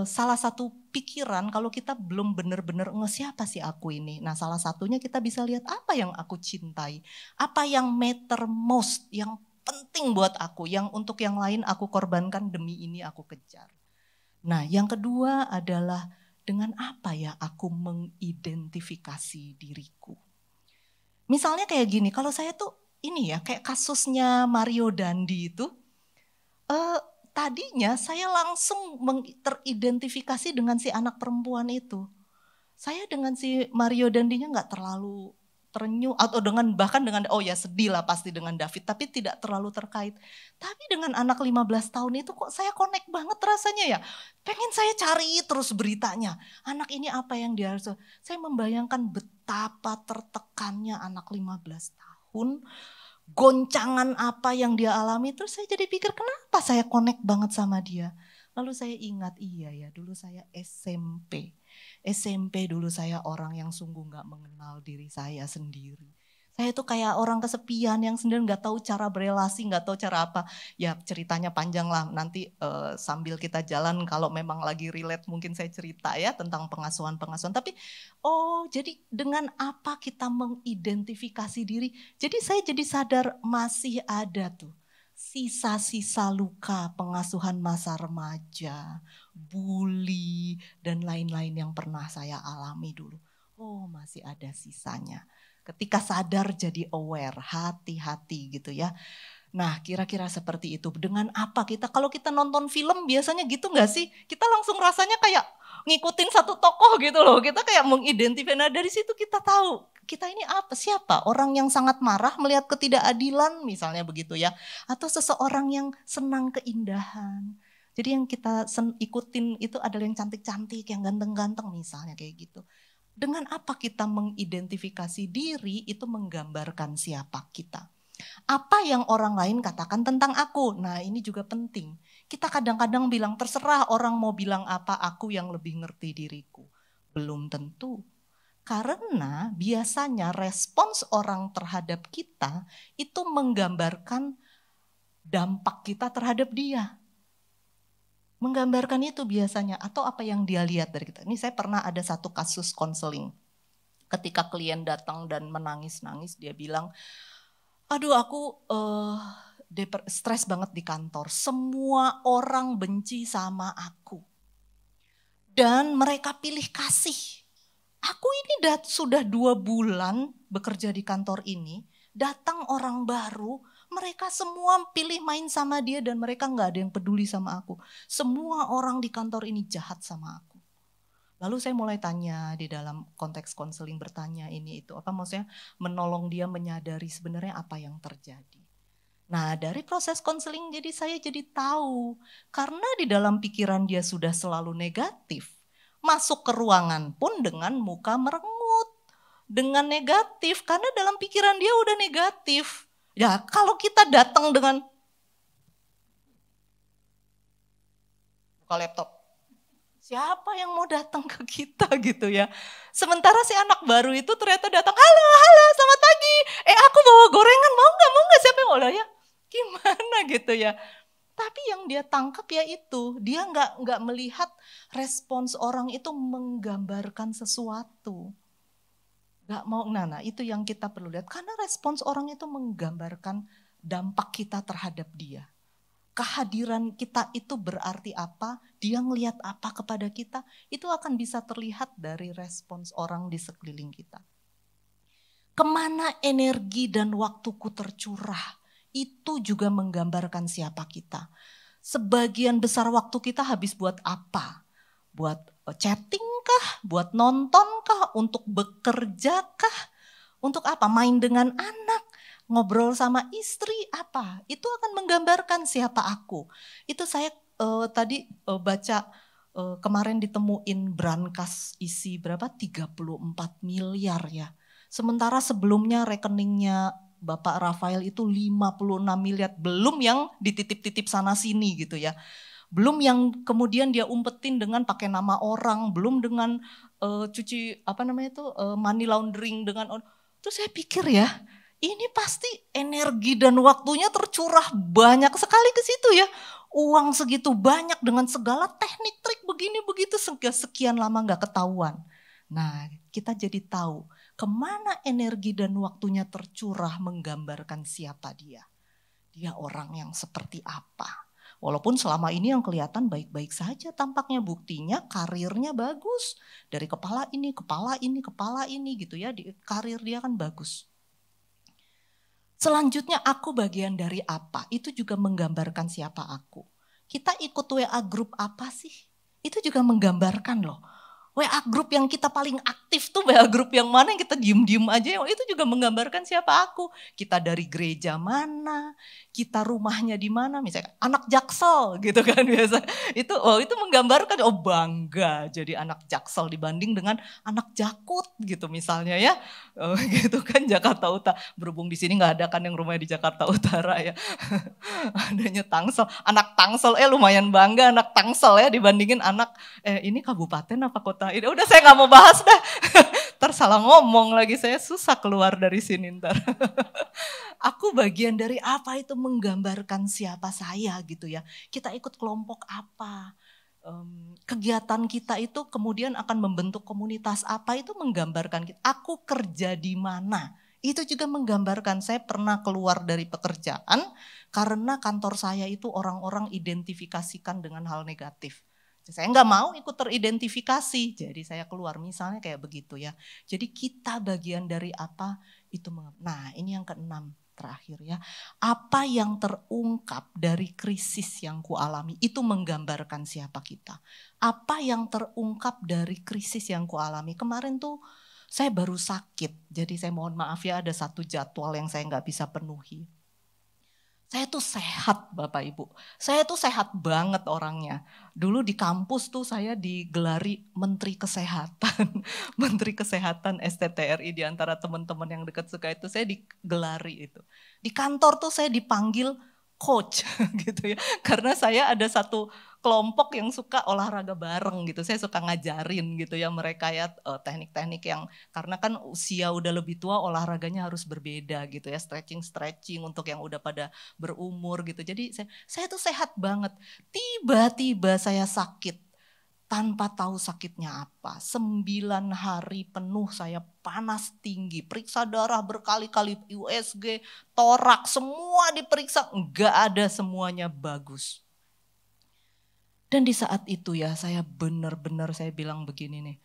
Speaker 1: salah satu pikiran kalau kita belum benar-benar siapa sih aku ini. Nah salah satunya kita bisa lihat apa yang aku cintai. Apa yang matter most, yang penting buat aku. Yang untuk yang lain aku korbankan, demi ini aku kejar. Nah yang kedua adalah dengan apa ya aku mengidentifikasi diriku. Misalnya kayak gini, kalau saya tuh ini ya kayak kasusnya Mario Dandi itu. Tadinya saya langsung teridentifikasi dengan si anak perempuan itu. Saya dengan si Mario Dandinya nggak terlalu terenyuh atau bahkan dengan sedih lah pasti dengan David, tapi tidak terlalu terkait. Tapi dengan anak 15 tahun itu kok saya connect banget rasanya ya. Pengen saya cari terus beritanya. Anak ini apa yang dia harus. Saya membayangkan betapa tertekannya anak 15 tahun. Goncangan apa yang dia alami, terus saya jadi pikir kenapa saya connect banget sama dia. Lalu saya ingat, iya ya dulu saya SMP dulu saya orang yang sungguh gak mengenal diri saya sendiri. Saya tuh kayak orang kesepian yang sendiri gak tahu cara berelasi, gak tahu cara apa. Ya ceritanya panjang lah, nanti sambil kita jalan kalau memang lagi relate mungkin saya cerita ya tentang pengasuhan-pengasuhan. Tapi jadi dengan apa kita mengidentifikasi diri. Jadi saya jadi sadar masih ada tuh sisa-sisa luka pengasuhan masa remaja, bully, dan lain-lain yang pernah saya alami dulu. Masih ada sisanya. Ketika sadar jadi aware, hati-hati gitu ya. Nah kira-kira seperti itu. Dengan apa kalau kita nonton film biasanya gitu gak sih? Kita langsung rasanya kayak ngikutin satu tokoh gitu loh. Kita kayak mengidentifikasi. Nah dari situ kita tahu kita ini siapa? Orang yang sangat marah melihat ketidakadilan misalnya begitu ya. Atau seseorang yang senang keindahan. Jadi yang kita ikutin itu adalah yang cantik-cantik, yang ganteng-ganteng misalnya kayak gitu. Dengan apa kita mengidentifikasi diri itu menggambarkan siapa kita. Apa yang orang lain katakan tentang aku. Nah ini juga penting. Kita kadang-kadang bilang terserah orang mau bilang apa, aku yang lebih ngerti diriku. Belum tentu. Karena biasanya respons orang terhadap kita itu menggambarkan dampak kita terhadap dia. Menggambarkan itu biasanya atau apa yang dia lihat dari kita. Ini saya pernah ada satu kasus konseling. Ketika klien datang dan menangis-nangis dia bilang, aduh aku stres banget di kantor. Semua orang benci sama aku. Dan mereka pilih kasih. Aku ini sudah 2 bulan bekerja di kantor ini. Datang orang baru. Mereka semua pilih main sama dia dan mereka gak ada yang peduli sama aku. Semua orang di kantor ini jahat sama aku. Lalu saya mulai tanya di dalam konteks konseling bertanya ini itu. Apa maksudnya menolong dia menyadari sebenarnya apa yang terjadi. Nah dari proses konseling jadi saya jadi tahu. Karena di dalam pikiran dia sudah selalu negatif. Masuk ke ruangan pun dengan muka merengut. Dengan negatif karena dalam pikiran dia udah negatif. Ya kalau kita datang dengan buka laptop, siapa yang mau datang ke kita gitu ya. Sementara si anak baru itu ternyata datang, halo selamat pagi, aku bawa gorengan mau gak siapa yang mau ya. Gimana gitu ya. Tapi yang dia tangkap ya itu, dia nggak melihat respons orang itu menggambarkan sesuatu. Gak mau, nah itu yang kita perlu lihat. Karena respons orang itu menggambarkan dampak kita terhadap dia. Kehadiran kita itu berarti apa, dia ngelihat apa kepada kita, itu akan bisa terlihat dari respons orang di sekeliling kita. Kemana energi dan waktuku tercurah, itu juga menggambarkan siapa kita. Sebagian besar waktu kita habis buat apa? Buat chatting kah? Buat nonton kah? Untuk bekerja kah? Untuk apa? Main dengan anak? Ngobrol sama istri apa? Itu akan menggambarkan siapa aku. Itu saya tadi baca kemarin ditemuin brankas isi berapa? 34 miliar ya. Sementara sebelumnya rekeningnya Bapak Rafael itu 56 miliar. Belum yang dititip-titip sana sini gitu ya. Belum yang kemudian dia umpetin dengan pakai nama orang. Belum dengan cuci apa namanya itu money laundering dengan. Terus saya pikir ya, ini pasti energi dan waktunya tercurah banyak sekali ke situ ya. Uang segitu banyak dengan segala teknik trik begini begitu sekian lama nggak ketahuan. Nah kita jadi tahu kemana energi dan waktunya tercurah menggambarkan siapa dia. Dia orang yang seperti apa. Walaupun selama ini yang kelihatan baik-baik saja tampaknya, buktinya karirnya bagus. Dari kepala ini gitu ya, karir dia kan bagus. Selanjutnya aku bagian dari apa, itu juga menggambarkan siapa aku. Kita ikut WA grup apa sih? Itu juga menggambarkan loh. WA grup yang kita paling aktif tuh WA grup yang mana yang kita diem-diem aja, itu juga menggambarkan siapa aku. Kita dari gereja mana, kita rumahnya di mana, misalnya anak Jaksel gitu kan biasa. Itu menggambarkan bangga jadi anak Jaksel dibanding dengan anak Jakut gitu misalnya ya. Gitu kan Jakarta Utara. Berhubung di sini nggak ada kan yang rumahnya di Jakarta Utara ya. Adanya Tangsel, anak Tangsel lumayan bangga anak Tangsel ya dibandingin anak ini kabupaten apa kota. Udah saya nggak mau bahas dah. Ntar salah ngomong lagi, saya susah keluar dari sini ntar. Aku bagian dari apa itu menggambarkan siapa saya gitu ya. Kita ikut kelompok apa. Kegiatan kita itu kemudian akan membentuk komunitas apa, itu menggambarkan kita. Aku kerja di mana. Itu juga menggambarkan. Saya pernah keluar dari pekerjaan karena kantor saya itu orang-orang identifikasikan dengan hal negatif. Saya nggak mau ikut teridentifikasi, jadi saya keluar misalnya kayak begitu ya. Jadi kita bagian dari apa itu. Nah ini yang keenam terakhir ya. Apa yang terungkap dari krisis yang kualami itu menggambarkan siapa kita. Apa yang terungkap dari krisis yang kualami. Kemarin tuh saya baru sakit, jadi saya mohon maaf ya ada satu jadwal yang saya nggak bisa penuhi. Saya tuh sehat Bapak Ibu, saya tuh sehat banget orangnya. Dulu di kampus tuh saya digelari Menteri Kesehatan, Menteri Kesehatan STTRI di antara teman-teman yang dekat suka itu saya digelari itu. Di kantor tuh saya dipanggil coach gitu ya, karena saya ada satu kelompok yang suka olahraga bareng gitu, saya suka ngajarin gitu ya mereka ya teknik-teknik yang karena kan usia udah lebih tua olahraganya harus berbeda gitu ya, stretching untuk yang udah pada berumur gitu. Jadi saya tuh sehat banget. Tiba-tiba saya sakit tanpa tahu sakitnya apa. 9 hari penuh saya panas tinggi, periksa darah berkali-kali, USG, torak, semua diperiksa, enggak ada, semuanya bagus. Dan di saat itu ya saya benar-benar saya bilang begini nih.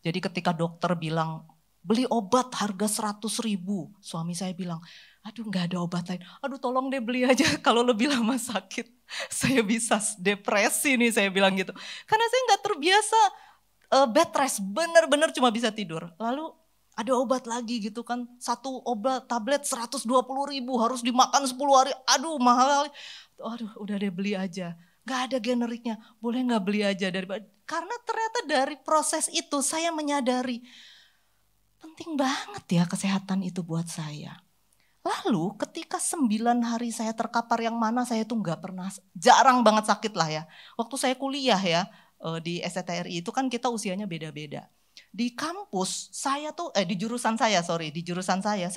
Speaker 1: Jadi ketika dokter bilang beli obat harga 100.000, suami saya bilang, aduh nggak ada obat lain, aduh tolong deh beli aja kalau lebih lama sakit. Saya bisa depresi nih saya bilang gitu. Karena saya nggak terbiasa bed rest, benar-benar cuma bisa tidur. Lalu ada obat lagi gitu kan, satu obat tablet 120.000 harus dimakan 10 hari, aduh mahal. Aduh udah deh beli aja. Gak ada generiknya, boleh gak beli aja karena ternyata dari proses itu saya menyadari penting banget ya kesehatan itu buat saya. Lalu ketika 9 hari saya terkapar yang mana saya tuh gak pernah, jarang banget sakit lah ya. Waktu saya kuliah ya di STTRI itu kan kita usianya beda-beda. Di kampus saya tuh, di jurusan saya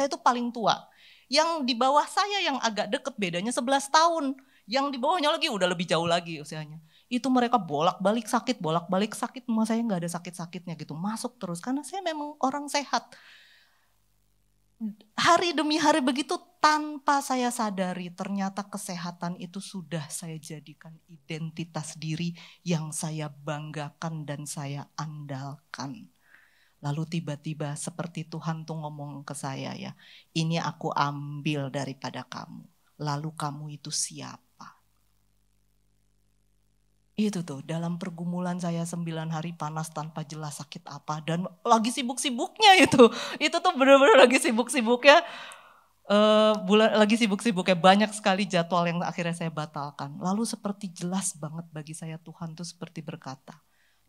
Speaker 1: tuh paling tua. Yang di bawah saya yang agak deket bedanya 11 tahun. Yang di bawahnya lagi udah lebih jauh lagi usianya. Itu mereka bolak-balik sakit, Cuma saya gak ada sakit-sakitnya gitu. Masuk terus karena saya memang orang sehat. Hari demi hari begitu tanpa saya sadari ternyata kesehatan itu sudah saya jadikan identitas diri yang saya banggakan dan saya andalkan. Lalu tiba-tiba seperti Tuhan tuh ngomong ke saya ya, ini aku ambil daripada kamu. Lalu kamu itu siapa? Itu tuh dalam pergumulan saya 9 hari panas tanpa jelas sakit apa. Dan lagi sibuk-sibuknya itu. Itu tuh benar-benar lagi sibuk-sibuknya. Lagi sibuk-sibuknya banyak sekali jadwal yang akhirnya saya batalkan. Lalu seperti jelas banget bagi saya Tuhan tuh seperti berkata,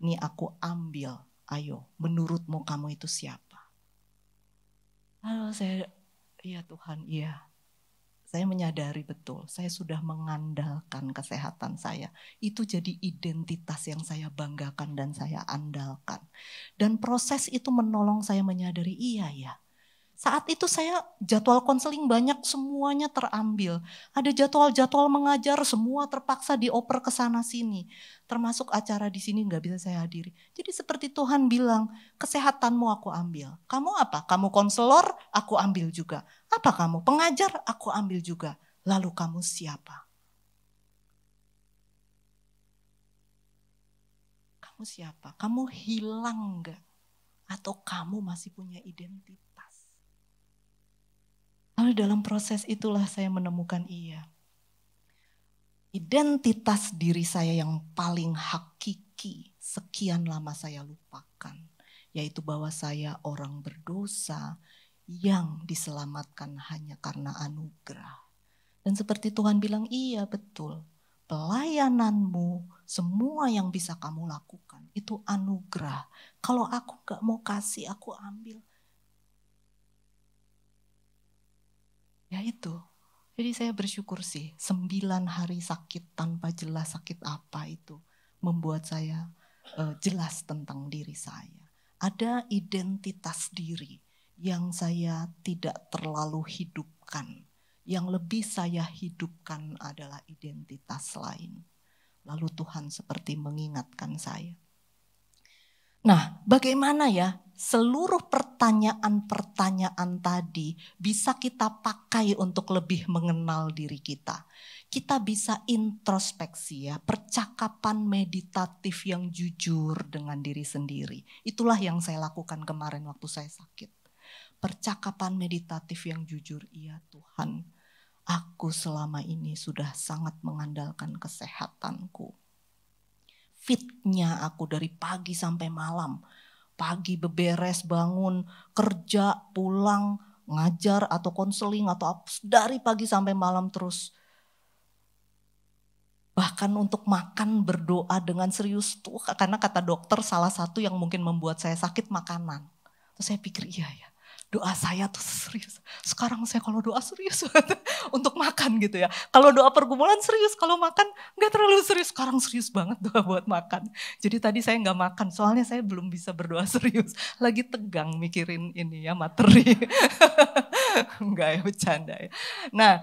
Speaker 1: ini aku ambil. Ayo, menurutmu kamu itu siapa? Lalu saya, iya Tuhan, iya. Saya menyadari betul, saya sudah mengandalkan kesehatan saya. Itu jadi identitas yang saya banggakan dan saya andalkan. Dan proses itu menolong saya menyadari, iya ya. Saat itu saya jadwal konseling banyak, semuanya terambil. Ada jadwal-jadwal mengajar, semua terpaksa dioper ke sana sini. Termasuk acara di sini nggak bisa saya hadiri. Jadi seperti Tuhan bilang, kesehatanmu aku ambil. Kamu apa? Kamu konselor, aku ambil juga. Apa kamu? Pengajar, aku ambil juga. Lalu kamu siapa? Kamu siapa? Kamu hilang nggak? Atau kamu masih punya identitas? Lalu dalam proses itulah saya menemukan identitas diri saya yang paling hakiki sekian lama saya lupakan. Yaitu bahwa saya orang berdosa yang diselamatkan hanya karena anugerah. Dan seperti Tuhan bilang, iya betul. Pelayananmu, semua yang bisa kamu lakukan itu anugerah. Kalau aku gak mau kasih, aku ambil. Ya itu, jadi saya bersyukur sih 9 hari sakit tanpa jelas sakit apa itu membuat saya jelas tentang diri saya. Ada identitas diri yang saya tidak terlalu hidupkan. Yang lebih saya hidupkan adalah identitas lain. Lalu Tuhan seperti mengingatkan saya. Nah, bagaimana ya seluruh pertanyaan-pertanyaan tadi bisa kita pakai untuk lebih mengenal diri kita. Kita bisa introspeksi ya, percakapan meditatif yang jujur dengan diri sendiri. Itulah yang saya lakukan kemarin waktu saya sakit. Percakapan meditatif yang jujur, iya Tuhan, aku selama ini sudah sangat mengandalkan kesehatanku. Fitnya aku dari pagi sampai malam. Pagi beberes, bangun, kerja, pulang, ngajar atau konseling atau dari pagi sampai malam terus. Bahkan untuk makan berdoa dengan serius tuh karena kata dokter salah satu yang mungkin membuat saya sakit makanan. Terus saya pikir iya ya. Doa saya tuh serius. Sekarang saya kalau doa serius untuk makan gitu ya. Kalau doa pergumulan serius, kalau makan gak terlalu serius. Sekarang serius banget doa buat makan. Jadi tadi saya gak makan, soalnya saya belum bisa berdoa serius. Lagi tegang mikirin ini ya materi. Enggak ya, bercanda ya. Nah,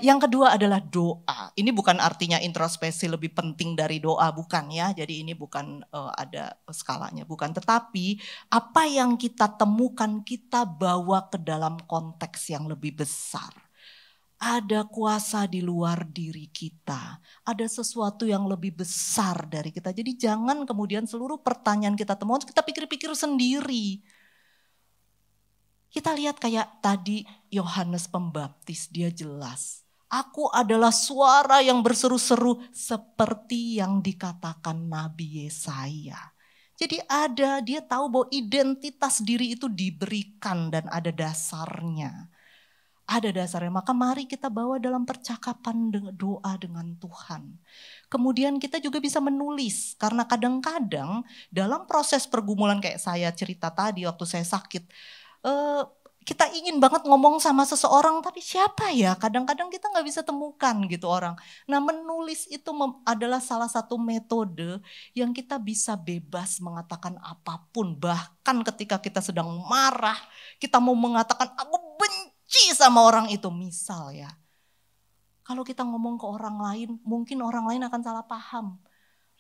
Speaker 1: yang kedua adalah doa. Ini bukan artinya introspeksi lebih penting dari doa, bukan ya. Jadi ini bukan ada skalanya, bukan. Tetapi apa yang kita temukan kita bawa ke dalam konteks yang lebih besar. Ada kuasa di luar diri kita. Ada sesuatu yang lebih besar dari kita. Jadi jangan kemudian seluruh pertanyaan kita temukan, kita pikir-pikir sendiri. Kita lihat kayak tadi Yohanes Pembaptis, dia jelas. Aku adalah suara yang berseru-seru seperti yang dikatakan Nabi Yesaya. Jadi dia tahu bahwa identitas diri itu diberikan dan ada dasarnya. Ada dasarnya, maka mari kita bawa dalam percakapan doa dengan Tuhan. Kemudian kita juga bisa menulis, karena kadang-kadang dalam proses pergumulan kayak saya cerita tadi waktu saya sakit, kita ingin banget ngomong sama seseorang, tapi siapa ya? Kadang-kadang kita nggak bisa temukan gitu orang. Nah, menulis itu adalah salah satu metode yang kita bisa bebas mengatakan apapun. Bahkan ketika kita sedang marah, kita mau mengatakan aku benci sama orang itu. Misal ya, kalau kita ngomong ke orang lain, mungkin orang lain akan salah paham.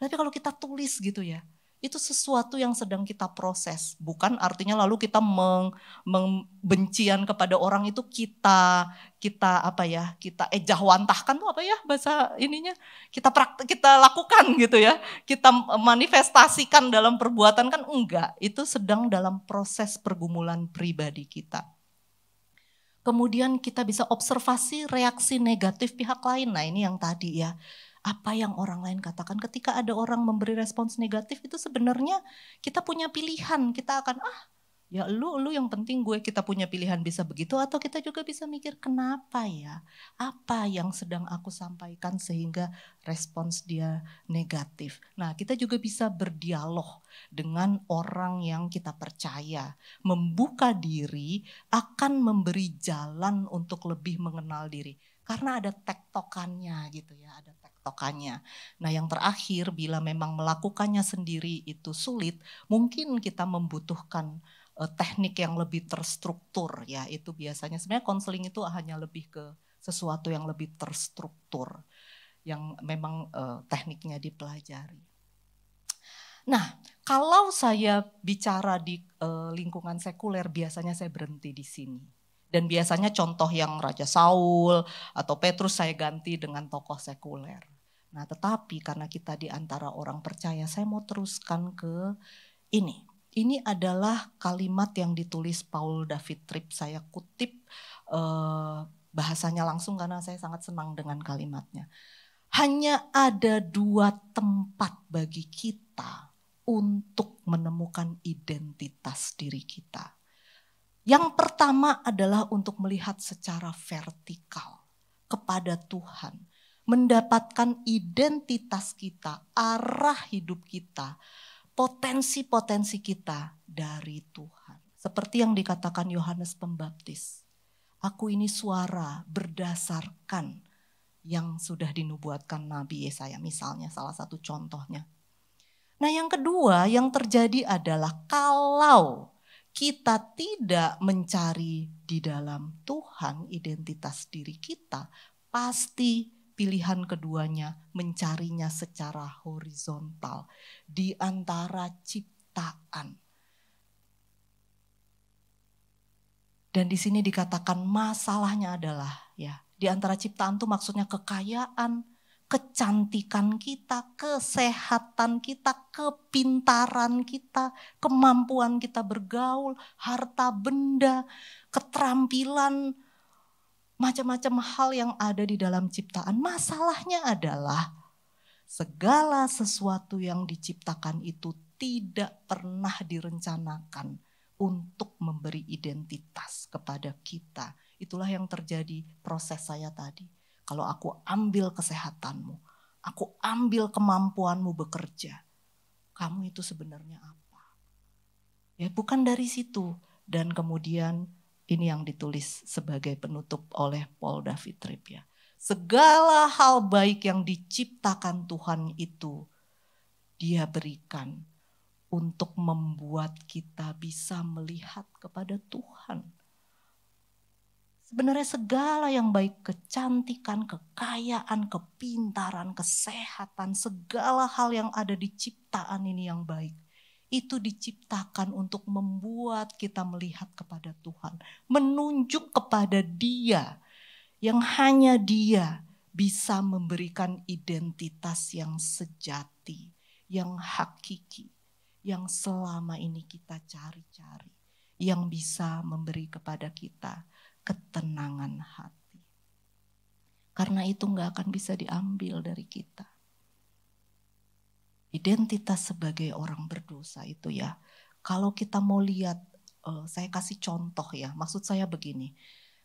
Speaker 1: Tapi kalau kita tulis gitu ya, itu sesuatu yang sedang kita proses. Bukan artinya lalu kita bencian kepada orang itu kita ejahwantahkan tuh apa ya bahasa ininya, kita lakukan gitu ya, kita manifestasikan dalam perbuatan, kan enggak, itu sedang dalam proses pergumulan pribadi kita. Kemudian kita bisa observasi reaksi negatif pihak lain. Nah ini yang tadi ya, apa yang orang lain katakan. Ketika ada orang memberi respons negatif itu sebenarnya kita punya pilihan. Kita akan ya lu yang penting kita punya pilihan bisa begitu. Atau kita juga bisa mikir kenapa ya, apa yang sedang aku sampaikan sehingga respons dia negatif. Nah kita juga bisa berdialog dengan orang yang kita percaya. Membuka diri akan memberi jalan untuk lebih mengenal diri. Karena ada tektokannya gitu ya, ada tektokannya. Nah yang terakhir, bila memang melakukannya sendiri itu sulit, mungkin kita membutuhkan teknik yang lebih terstruktur ya. Itu biasanya sebenarnya konseling itu hanya lebih ke sesuatu yang lebih terstruktur, yang memang tekniknya dipelajari. Nah, kalau saya bicara di lingkungan sekuler, biasanya saya berhenti di sini. Dan biasanya contoh yang Raja Saul atau Petrus saya ganti dengan tokoh sekuler. Nah, tetapi karena kita di antara orang percaya, saya mau teruskan ke ini. Ini adalah kalimat yang ditulis Paul David Tripp. Saya kutip bahasanya langsung karena saya sangat senang dengan kalimatnya. Hanya ada 2 tempat bagi kita untuk menemukan identitas diri kita. Yang pertama adalah untuk melihat secara vertikal kepada Tuhan. Mendapatkan identitas kita, arah hidup kita, potensi-potensi kita dari Tuhan. Seperti yang dikatakan Yohanes Pembaptis. Aku ini suara berdasarkan yang sudah dinubuatkan Nabi Yesaya, misalnya salah satu contohnya. Nah yang kedua yang terjadi adalah kalau kita tidak mencari di dalam Tuhan identitas diri kita, pasti pilihan keduanya mencarinya secara horizontal di antara ciptaan. Dan di sini dikatakan masalahnya adalah ya, di antara ciptaan itu maksudnya kekayaan, kecantikan kita, kesehatan kita, kepintaran kita, kemampuan kita bergaul, harta benda, keterampilan, macam-macam hal yang ada di dalam ciptaan. Masalahnya adalah segala sesuatu yang diciptakan itu tidak pernah direncanakan untuk memberi identitas kepada kita. Itulah yang terjadi proses saya tadi. Kalau aku ambil kesehatanmu, aku ambil kemampuanmu bekerja, kamu itu sebenarnya apa? Ya bukan dari situ. Dan kemudian ini yang ditulis sebagai penutup oleh Paul David Tripp ya. Segala hal baik yang diciptakan Tuhan itu Dia berikan untuk membuat kita bisa melihat kepada Tuhan. Sebenarnya segala yang baik, kecantikan, kekayaan, kepintaran, kesehatan, segala hal yang ada di ciptaan ini yang baik, itu diciptakan untuk membuat kita melihat kepada Tuhan. Menunjuk kepada Dia, yang hanya Dia bisa memberikan identitas yang sejati, yang hakiki, yang selama ini kita cari-cari, yang bisa memberi kepada kita ketenangan hati. Karena itu gak akan bisa diambil dari kita. Identitas sebagai orang berdosa itu ya, kalau kita mau lihat, saya kasih contoh ya, maksud saya begini.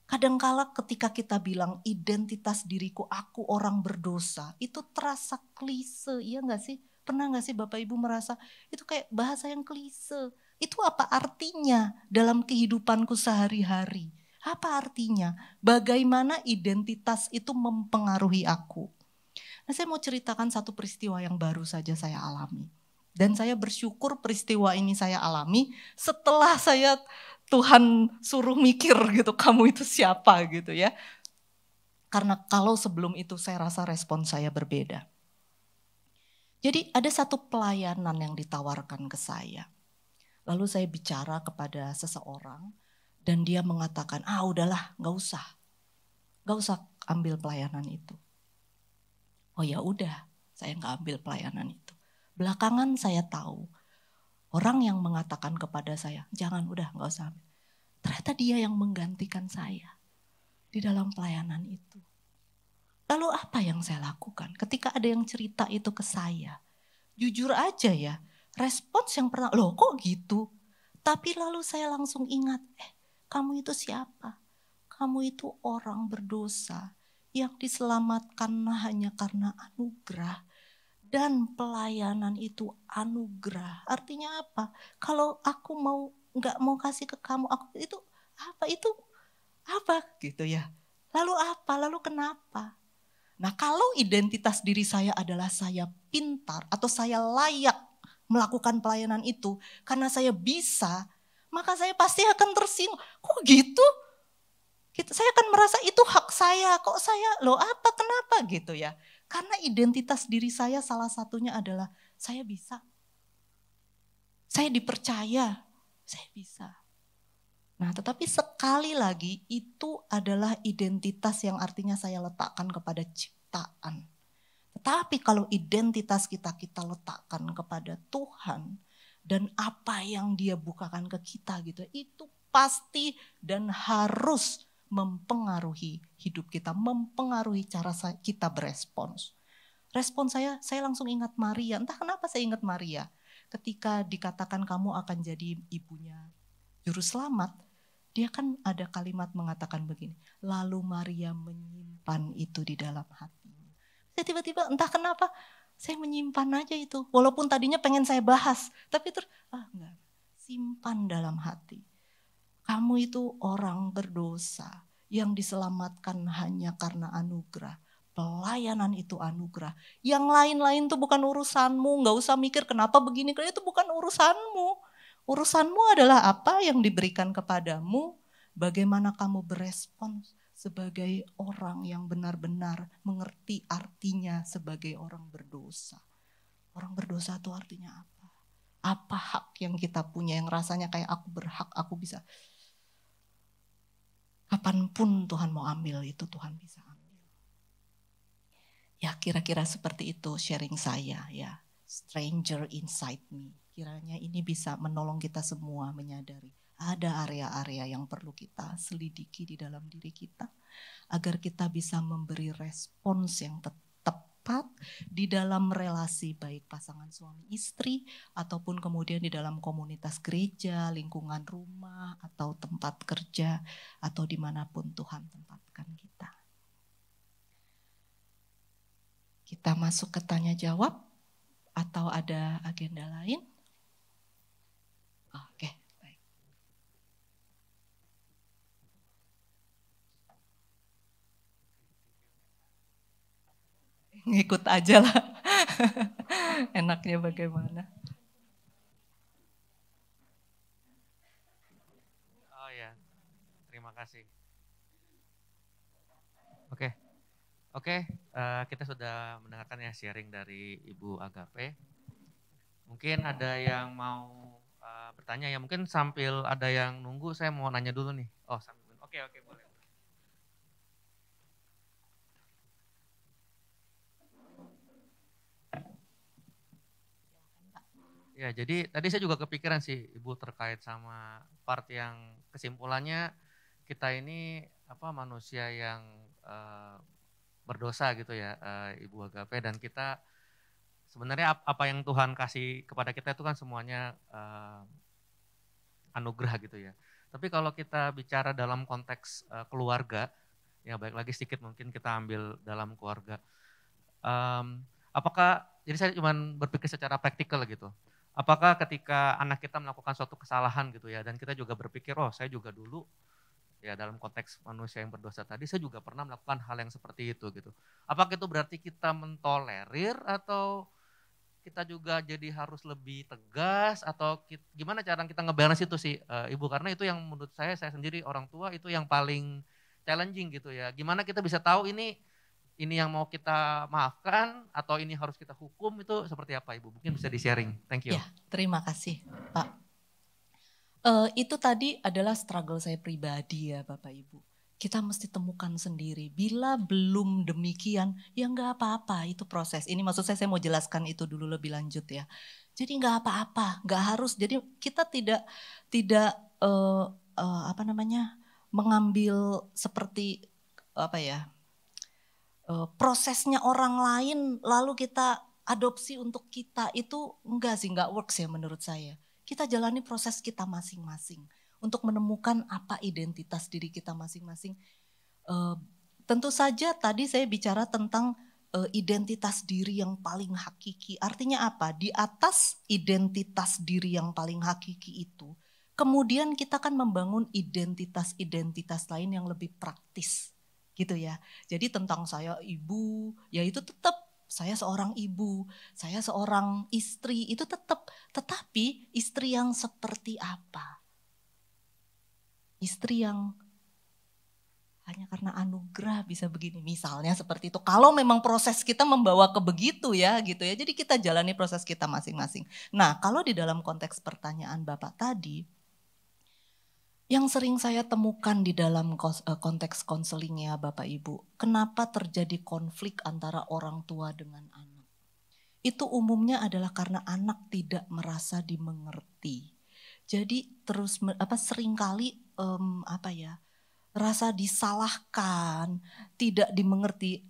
Speaker 1: Kadangkala ketika kita bilang identitas diriku, aku orang berdosa, itu terasa klise, iya gak sih? Pernah gak sih Bapak Ibu merasa itu kayak bahasa yang klise? Itu apa artinya dalam kehidupanku sehari-hari? Apa artinya? Bagaimana identitas itu mempengaruhi aku? Nah, saya mau ceritakan satu peristiwa yang baru saja saya alami. Dan saya bersyukur peristiwa ini saya alami setelah Tuhan suruh mikir gitu, kamu itu siapa gitu ya. Karena kalau sebelum itu saya rasa respon saya berbeda. Jadi ada satu pelayanan yang ditawarkan ke saya. Lalu saya bicara kepada seseorang dan dia mengatakan, udahlah, gak usah ambil pelayanan itu. Oh ya udah, saya gak ambil pelayanan itu. Belakangan saya tahu, orang yang mengatakan kepada saya, jangan udah gak usah ambil. Ternyata dia yang menggantikan saya di dalam pelayanan itu. Lalu apa yang saya lakukan? Ketika ada yang cerita itu ke saya, jujur aja ya, respons yang pernah, loh kok gitu? Tapi lalu saya langsung ingat, kamu itu siapa? Kamu itu orang berdosa yang diselamatkan hanya karena anugerah. Dan pelayanan itu anugerah. Artinya apa? Kalau aku nggak mau kasih ke kamu, aku itu apa gitu ya. Lalu apa? Lalu kenapa? Nah, kalau identitas diri saya adalah saya pintar atau saya layak melakukan pelayanan itu karena saya bisa, maka saya pasti akan tersinggung. Kok gitu? Saya akan merasa itu hak saya, kok saya, loh apa, kenapa gitu ya. Karena identitas diri saya salah satunya adalah saya bisa. Saya dipercaya, saya bisa. Nah, tetapi sekali lagi itu adalah identitas yang artinya saya letakkan kepada ciptaan. Tetapi kalau identitas kita letakkan kepada Tuhan dan apa yang Dia bukakan ke kita gitu, itu pasti dan harus mempengaruhi hidup kita, mempengaruhi cara kita berespons. Respon saya langsung ingat Maria. Entah kenapa saya ingat Maria. Ketika dikatakan kamu akan jadi ibunya juru selamat, dia kan ada kalimat mengatakan begini, lalu Maria menyimpan itu di dalam hatinya. Saya tiba-tiba entah kenapa, saya menyimpan aja itu. Walaupun tadinya pengen saya bahas, tapi terus, enggak, simpan dalam hati. Kamu itu orang berdosa yang diselamatkan hanya karena anugerah. Pelayanan itu anugerah. Yang lain-lain itu bukan urusanmu, enggak usah mikir kenapa begini, itu bukan urusanmu. Urusanmu adalah apa yang diberikan kepadamu, bagaimana kamu berespons sebagai orang yang benar-benar mengerti artinya sebagai orang berdosa. Orang berdosa itu artinya apa? Apa hak yang kita punya yang rasanya kayak aku berhak, aku bisa. Kapanpun Tuhan mau ambil itu Tuhan bisa ambil. Ya kira-kira seperti itu sharing saya ya. Stranger inside me. Kiranya ini bisa menolong kita semua menyadari ada area-area yang perlu kita selidiki di dalam diri kita agar kita bisa memberi respons yang tepat di dalam relasi baik pasangan suami istri ataupun kemudian di dalam komunitas gereja, lingkungan rumah atau tempat kerja atau dimanapun Tuhan tempatkan kita. Kita masuk ke tanya jawab atau ada agenda lain? Oke, baik. Ngikut aja lah. Enaknya bagaimana?
Speaker 2: Oh ya, terima kasih. Oke, kita sudah mendengarkan ya sharing dari Ibu Agape. Mungkin ada yang mau bertanya ya, mungkin sambil ada yang nunggu saya mau nanya dulu nih. Oh, sambil. Oke, boleh. Ya, jadi tadi saya juga kepikiran sih Ibu terkait sama part yang kesimpulannya kita ini manusia yang berdosa gitu ya, Ibu Agape, dan kita sebenarnya apa yang Tuhan kasih kepada kita itu kan semuanya anugerah gitu ya. Tapi kalau kita bicara dalam konteks keluarga, ya baik lagi sedikit mungkin kita ambil dalam keluarga. Apakah, jadi saya cuma berpikir secara praktikal gitu. Apakah ketika anak kita melakukan suatu kesalahan gitu ya, dan kita juga berpikir, oh saya juga dulu, ya dalam konteks manusia yang berdosa tadi, saya juga pernah melakukan hal yang seperti itu gitu. Apakah itu berarti kita mentolerir atau kita juga jadi harus lebih tegas atau gimana cara kita ngebalance itu sih Ibu, karena itu yang menurut saya sendiri orang tua itu yang paling challenging gitu ya. Gimana kita bisa tahu ini ini yang mau kita maafkan atau ini harus kita hukum, itu seperti apa Ibu? Mungkin bisa di-sharing. Thank you.
Speaker 1: Ya, terima kasih Pak. Itu tadi adalah struggle saya pribadi ya Bapak Ibu. Kita mesti temukan sendiri. Bila belum demikian, ya nggak apa-apa, itu proses. Ini maksud saya mau jelaskan itu dulu lebih lanjut ya. Jadi nggak apa-apa, nggak harus. Jadi kita tidak mengambil seperti apa ya, prosesnya orang lain lalu kita adopsi untuk kita, itu enggak sih, enggak works ya menurut saya. Kita jalani proses kita masing-masing untuk menemukan apa identitas diri kita masing-masing. Tentu saja tadi saya bicara tentang identitas diri yang paling hakiki. Artinya apa? Di atas identitas diri yang paling hakiki itu, kemudian kita kan membangun identitas-identitas lain yang lebih praktis. Gitu ya. Jadi tentang saya ibu, ya itu tetap saya seorang ibu, saya seorang istri, itu tetap. Tetapi istri yang seperti apa? Istri yang hanya karena anugerah bisa begini, misalnya seperti itu. Kalau memang proses kita membawa ke begitu ya, gitu ya. Jadi kita jalani proses kita masing-masing. Nah, kalau di dalam konteks pertanyaan Bapak tadi, yang sering saya temukan di dalam konteks konselingnya Bapak Ibu, kenapa terjadi konflik antara orang tua dengan anak? Itu umumnya adalah karena anak tidak merasa dimengerti. Jadi terus seringkali rasa disalahkan, tidak dimengerti.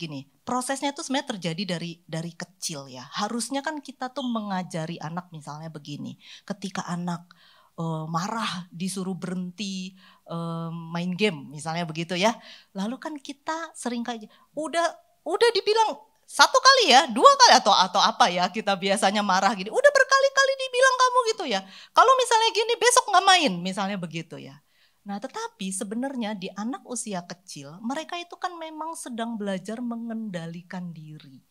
Speaker 1: Gini, prosesnya itu sebenarnya terjadi dari kecil ya. Harusnya kan kita tuh mengajari anak misalnya begini, ketika anak marah disuruh berhenti main game misalnya begitu ya. Lalu kan kita sering kayak udah dibilang 1 kali ya, 2 kali atau apa ya, kita biasanya marah gini. Udah berkali-kali dibilang kamu gitu ya. Kalau misalnya gini besok nggak main misalnya begitu ya. Nah, tetapi sebenarnya di anak usia kecil mereka itu kan memang sedang belajar mengendalikan diri.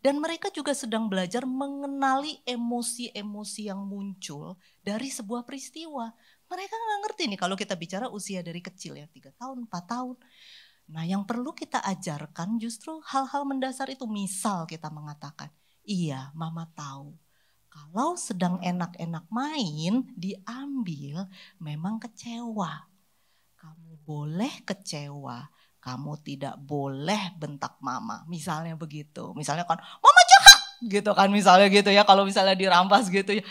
Speaker 1: Dan mereka juga sedang belajar mengenali emosi-emosi yang muncul dari sebuah peristiwa. Mereka nggak ngerti nih kalau kita bicara usia dari kecil ya, 3 tahun, 4 tahun. Nah, yang perlu kita ajarkan justru hal-hal mendasar itu. Misal kita mengatakan, iya mama tahu kalau sedang enak-enak main diambil memang kecewa. Kamu boleh kecewa, kamu tidak boleh bentak mama. Misalnya begitu. Misalnya kan, mama jahat gitu kan misalnya gitu ya. Kalau misalnya dirampas gitu ya.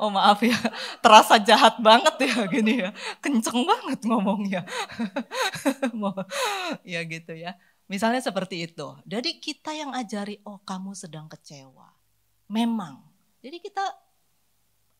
Speaker 1: Oh maaf ya, terasa jahat banget ya gini ya. Kenceng banget ngomongnya. Ya gitu ya. Misalnya seperti itu. Jadi kita yang ajari, oh kamu sedang kecewa. Memang. Jadi kita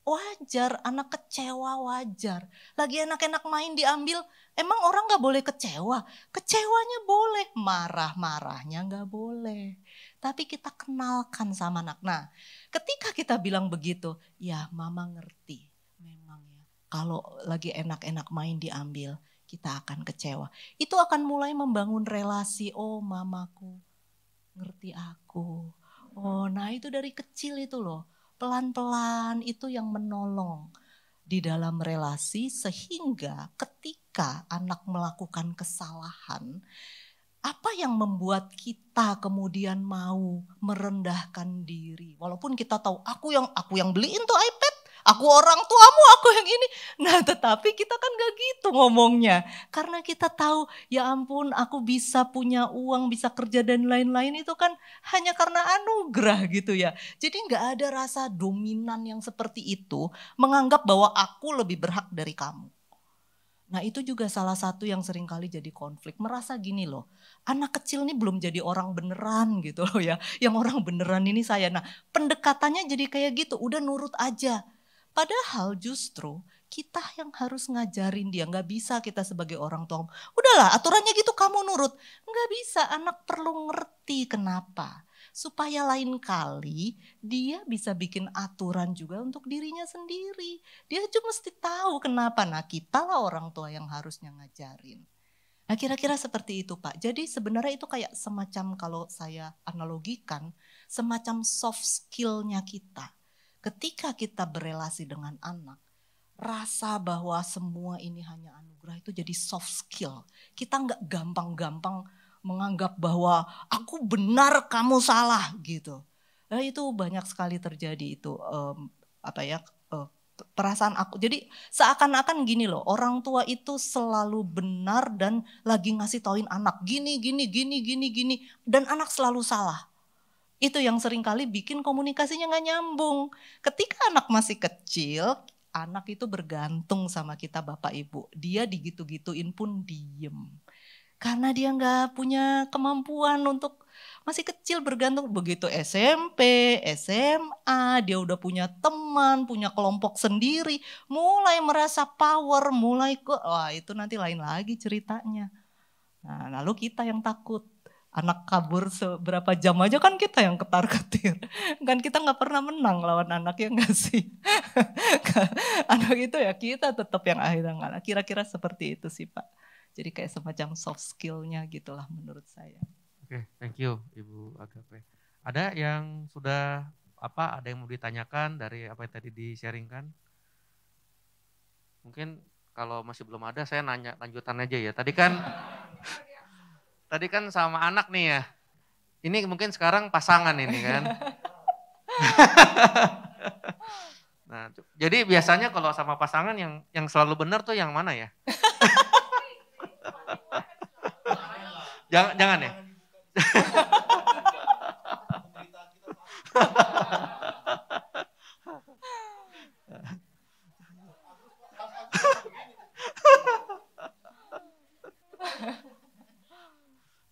Speaker 1: wajar, anak kecewa wajar. Lagi enak-enak main diambil, emang orang gak boleh kecewa? Kecewanya boleh, marah-marahnya gak boleh. Tapi kita kenalkan sama anak. Nah, ketika kita bilang begitu, ya mama ngerti. Memang ya, kalau lagi enak-enak main diambil, kita akan kecewa. Itu akan mulai membangun relasi, oh mamaku ngerti aku. Oh, nah itu dari kecil itu loh. Pelan-pelan itu yang menolong di dalam relasi sehingga ketika anak melakukan kesalahan, apa yang membuat kita kemudian mau merendahkan diri? Walaupun kita tahu aku yang beliin tuh iPad, aku orang tuamu, aku yang ini. Nah, tetapi kita kan gak gitu ngomongnya. Karena kita tahu, ya ampun aku bisa punya uang, bisa kerja dan lain-lain itu kan hanya karena anugerah gitu ya. Jadi gak ada rasa dominan yang seperti itu, menganggap bahwa aku lebih berhak dari kamu. Nah itu juga salah satu yang sering kali jadi konflik. Merasa gini loh, anak kecil ini belum jadi orang beneran gitu loh ya. Yang orang beneran ini saya. Nah pendekatannya jadi kayak gitu, udah nurut aja. Padahal justru kita yang harus ngajarin dia. Gak bisa kita sebagai orang tua, udahlah aturannya gitu kamu nurut. Gak bisa, anak perlu ngerti kenapa. Supaya lain kali dia bisa bikin aturan juga untuk dirinya sendiri. Dia cuma mesti tahu kenapa. Nah kita lah orang tua yang harusnya ngajarin. Nah kira-kira seperti itu Pak. Jadi sebenarnya itu kayak semacam kalau saya analogikan, semacam soft skill-nya kita. Ketika kita berelasi dengan anak, rasa bahwa semua ini hanya anugerah itu jadi soft skill. Kita nggak gampang-gampang menganggap bahwa aku benar kamu salah gitu. Nah, itu banyak sekali terjadi itu perasaan aku. Jadi seakan-akan gini loh, orang tua itu selalu benar dan lagi ngasih tauin anak gini dan anak selalu salah. Itu yang seringkali bikin komunikasinya gak nyambung. Ketika anak masih kecil, anak itu bergantung sama kita Bapak Ibu. Dia digitu-gituin pun diem. Karena dia gak punya kemampuan untuk masih kecil bergantung. Begitu SMP, SMA, dia udah punya teman, punya kelompok sendiri. Mulai merasa power, wah itu nanti lain lagi ceritanya. Nah, lalu kita yang takut. Anak kabur seberapa jam aja kan kita yang ketar-ketir. Kan kita gak pernah menang lawan anak, ya gak sih? Anak itu ya kita tetap yang akhirnya ngalah. Kira-kira seperti itu sih Pak. Jadi kayak semacam soft skill-nya gitulah menurut saya.
Speaker 2: Oke, thank you Ibu Agape. Ada yang sudah ada yang mau ditanyakan dari apa yang tadi di-sharingkan? Mungkin kalau masih belum ada saya nanya lanjutan aja ya. Tadi kan sama anak nih ya. Ini mungkin sekarang pasangan ini kan. Nah, jadi biasanya kalau sama pasangan yang selalu benar tuh yang mana ya? Jangan ya.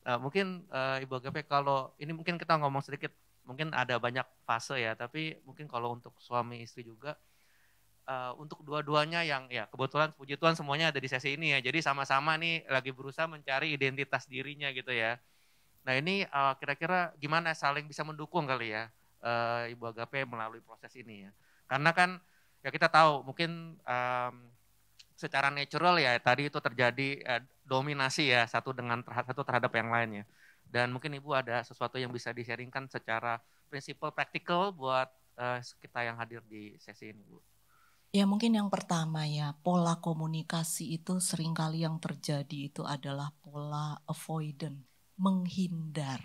Speaker 2: Nah, mungkin Ibu Agape kalau ini mungkin kita ngomong sedikit, mungkin ada banyak fase ya, tapi mungkin kalau untuk suami istri juga, untuk dua-duanya yang ya kebetulan puji Tuhan semuanya ada di sesi ini ya, jadi sama-sama nih lagi berusaha mencari identitas dirinya gitu ya. Nah ini kira-kira gimana saling bisa mendukung kali ya Ibu Agape melalui proses ini ya. Karena kan ya kita tahu mungkin secara natural ya tadi itu terjadi dominasi ya satu terhadap yang lainnya. Dan mungkin Ibu ada sesuatu yang bisa di-sharingkan secara prinsipal praktikal buat kita yang hadir di sesi ini Bu.
Speaker 1: Ya mungkin yang pertama ya, pola komunikasi itu seringkali yang terjadi itu adalah pola avoidant, menghindar.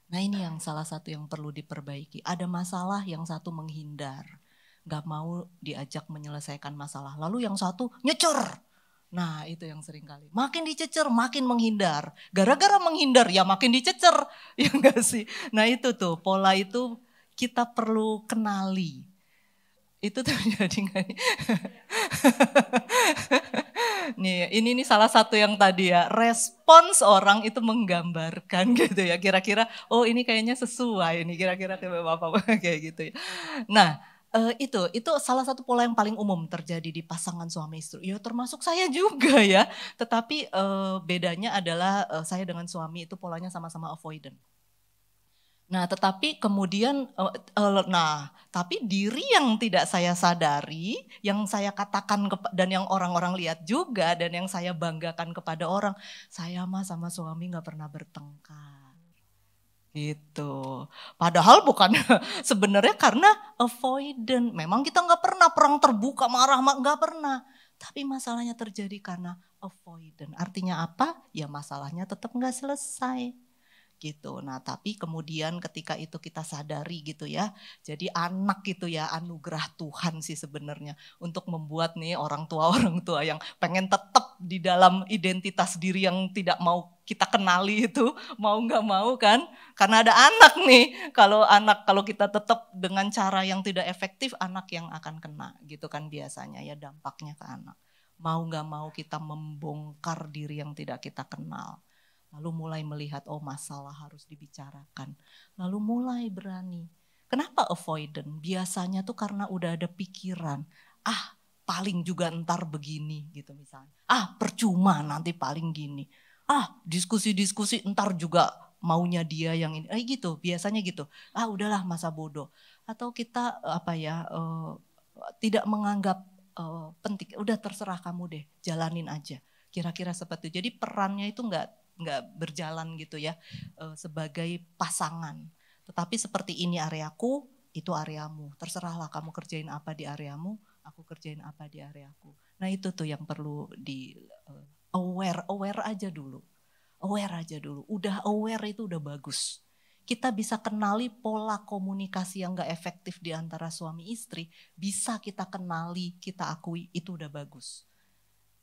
Speaker 1: Nah ini yang salah satu yang perlu diperbaiki. Ada masalah yang satu menghindar, gak mau diajak menyelesaikan masalah. Lalu yang satu nyecer. Nah itu yang seringkali, makin dicecer makin menghindar. Gara-gara menghindar ya makin dicecer, ya enggak sih? Nah itu tuh, pola itu kita perlu kenali. Itu terjadi nggak nih? Nih, ini salah satu yang tadi ya, respons orang itu menggambarkan gitu ya. Kira-kira, oh ini kayaknya sesuai nih, kira-kira kayak Bapak kayak gitu ya. Nah, itu salah satu pola yang paling umum terjadi di pasangan suami istri. Ya termasuk saya juga ya. Tetapi bedanya adalah saya dengan suami itu polanya sama-sama avoidant. Nah, tetapi kemudian, tapi diri yang tidak saya sadari, yang saya katakan dan yang orang-orang lihat juga, dan yang saya banggakan kepada orang, saya mah sama suami nggak pernah bertengkar, gitu. Padahal bukan sebenarnya karena avoidant. Memang kita nggak pernah perang terbuka, marah nggak pernah. Tapi masalahnya terjadi karena avoidant. Artinya apa? Ya masalahnya tetap nggak selesai. Gitu. Nah, tapi kemudian ketika itu kita sadari gitu ya. Jadi anak gitu ya, anugerah Tuhan sih sebenarnya untuk membuat nih orang tua yang pengen tetap di dalam identitas diri yang tidak mau kita kenali itu, mau nggak mau kan? Karena ada anak nih. Kalau kita tetap dengan cara yang tidak efektif, anak yang akan kena gitu kan biasanya ya dampaknya ke anak. Mau nggak mau kita membongkar diri yang tidak kita kenal. Lalu mulai melihat, oh masalah harus dibicarakan. Lalu mulai berani. Kenapa avoidant? Biasanya tuh karena udah ada pikiran, paling juga ntar begini gitu misalnya. Percuma nanti paling gini. Diskusi-diskusi ntar juga maunya dia yang ini. Gitu, biasanya gitu. Udahlah masa bodoh. Atau kita tidak menganggap penting. Udah terserah kamu deh, jalanin aja. Kira-kira seperti itu. Jadi perannya itu nggak berjalan gitu ya sebagai pasangan. Tetapi seperti ini areaku, itu areamu. Terserahlah kamu kerjain apa di areamu, aku kerjain apa di areaku. Nah itu tuh yang perlu di aware aja dulu. Aware aja dulu, udah aware itu udah bagus. Kita bisa kenali pola komunikasi yang gak efektif di antara suami istri, bisa kita kenali, kita akui, itu udah bagus.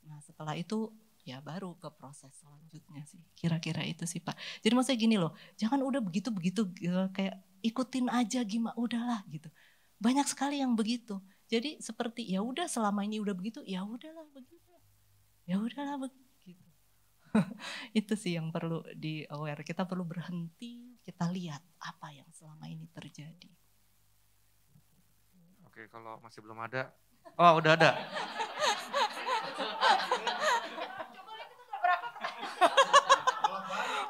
Speaker 1: Nah setelah itu ya baru ke proses selanjutnya sih. Kira-kira itu sih Pak. Jadi maksudnya gini loh, jangan udah begitu-begitu kayak ikutin aja gimana, udahlah gitu. Banyak sekali yang begitu. Jadi seperti ya udah selama ini udah begitu, ya udahlah begitu. Ya udahlah begitu. Itu sih yang perlu di aware. Kita perlu berhenti, kita lihat apa yang selama ini terjadi.
Speaker 2: Oke, kalau masih belum ada. Oh, udah ada.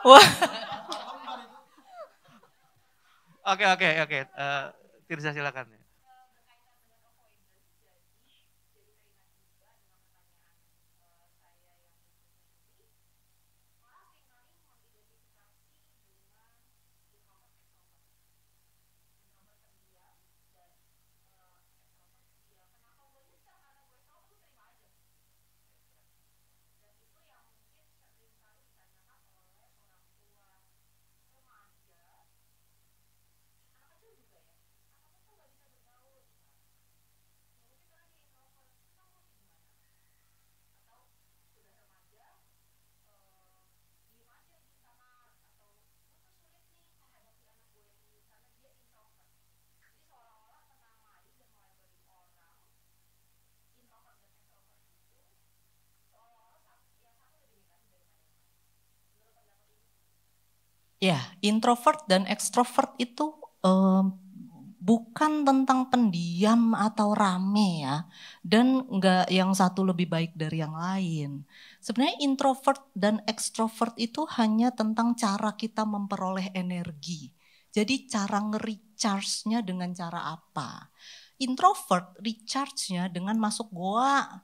Speaker 1: Wah.
Speaker 2: Oke. Tirza silakan.
Speaker 1: Ya, introvert dan ekstrovert itu bukan tentang pendiam atau rame ya, dan enggak yang satu lebih baik dari yang lain. Sebenarnya introvert dan ekstrovert itu hanya tentang cara kita memperoleh energi. Jadi cara nge-recharge-nya dengan cara apa? Introvert recharge-nya dengan masuk goa,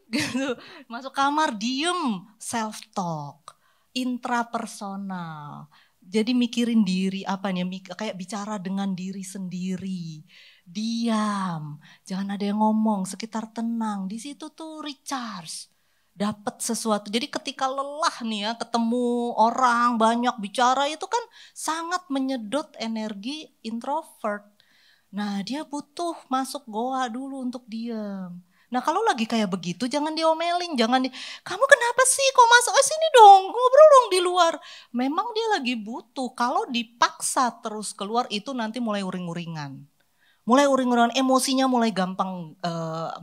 Speaker 1: gitu, masuk kamar diem, self talk, intrapersonal. Jadi mikirin diri apa nih, kayak bicara dengan diri sendiri. Diam, jangan ada yang ngomong, sekitar tenang. Di situ tuh recharge. Dapat sesuatu. Jadi ketika lelah nih ya, ketemu orang banyak bicara itu kan sangat menyedot energi introvert. Nah, dia butuh masuk goa dulu untuk diam. Nah kalau lagi kayak begitu jangan diomelin, kamu kenapa sih kok masuk sini dong, ngobrol dong di luar. Memang dia lagi butuh, kalau dipaksa terus keluar itu nanti mulai uring-uringan. Mulai uring-uringan, emosinya mulai gampang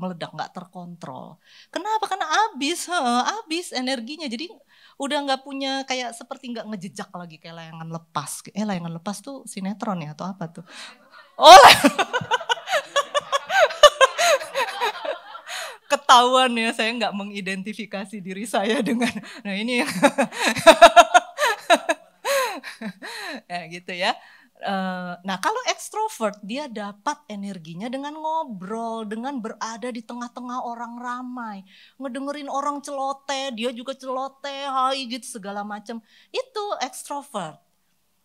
Speaker 1: meledak, gak terkontrol. Kenapa? Karena habis energinya, jadi udah gak punya kayak seperti gak ngejejak lagi kayak layangan lepas. Layangan lepas tuh sinetron ya atau apa tuh? Oh ketahuan ya, saya nggak mengidentifikasi diri saya dengan, nah ini ya gitu ya. Nah kalau ekstrovert dia dapat energinya dengan ngobrol, dengan berada di tengah-tengah orang ramai, ngedengerin orang celoteh, dia juga celoteh, hai gitu segala macam, itu ekstrovert.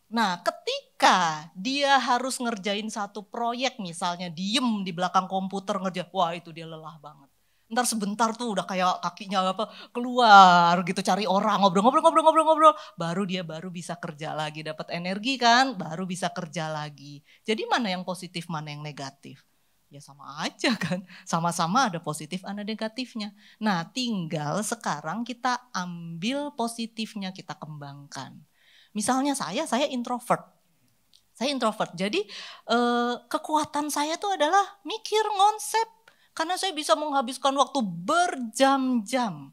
Speaker 1: Nah ketika dia harus ngerjain satu proyek misalnya, diem di belakang komputer ngerjain, wah itu dia lelah banget. Ntar sebentar tuh udah kayak kakinya keluar gitu, cari orang ngobrol, baru dia bisa kerja lagi, dapat energi kan, baru bisa kerja lagi. Jadi mana yang positif, mana yang negatif? Ya sama aja kan, sama-sama ada positif ada negatifnya. Nah tinggal sekarang kita ambil positifnya, kita kembangkan. Misalnya saya introvert. Saya introvert, jadi kekuatan saya tuh adalah mikir konsep. Karena saya bisa menghabiskan waktu berjam-jam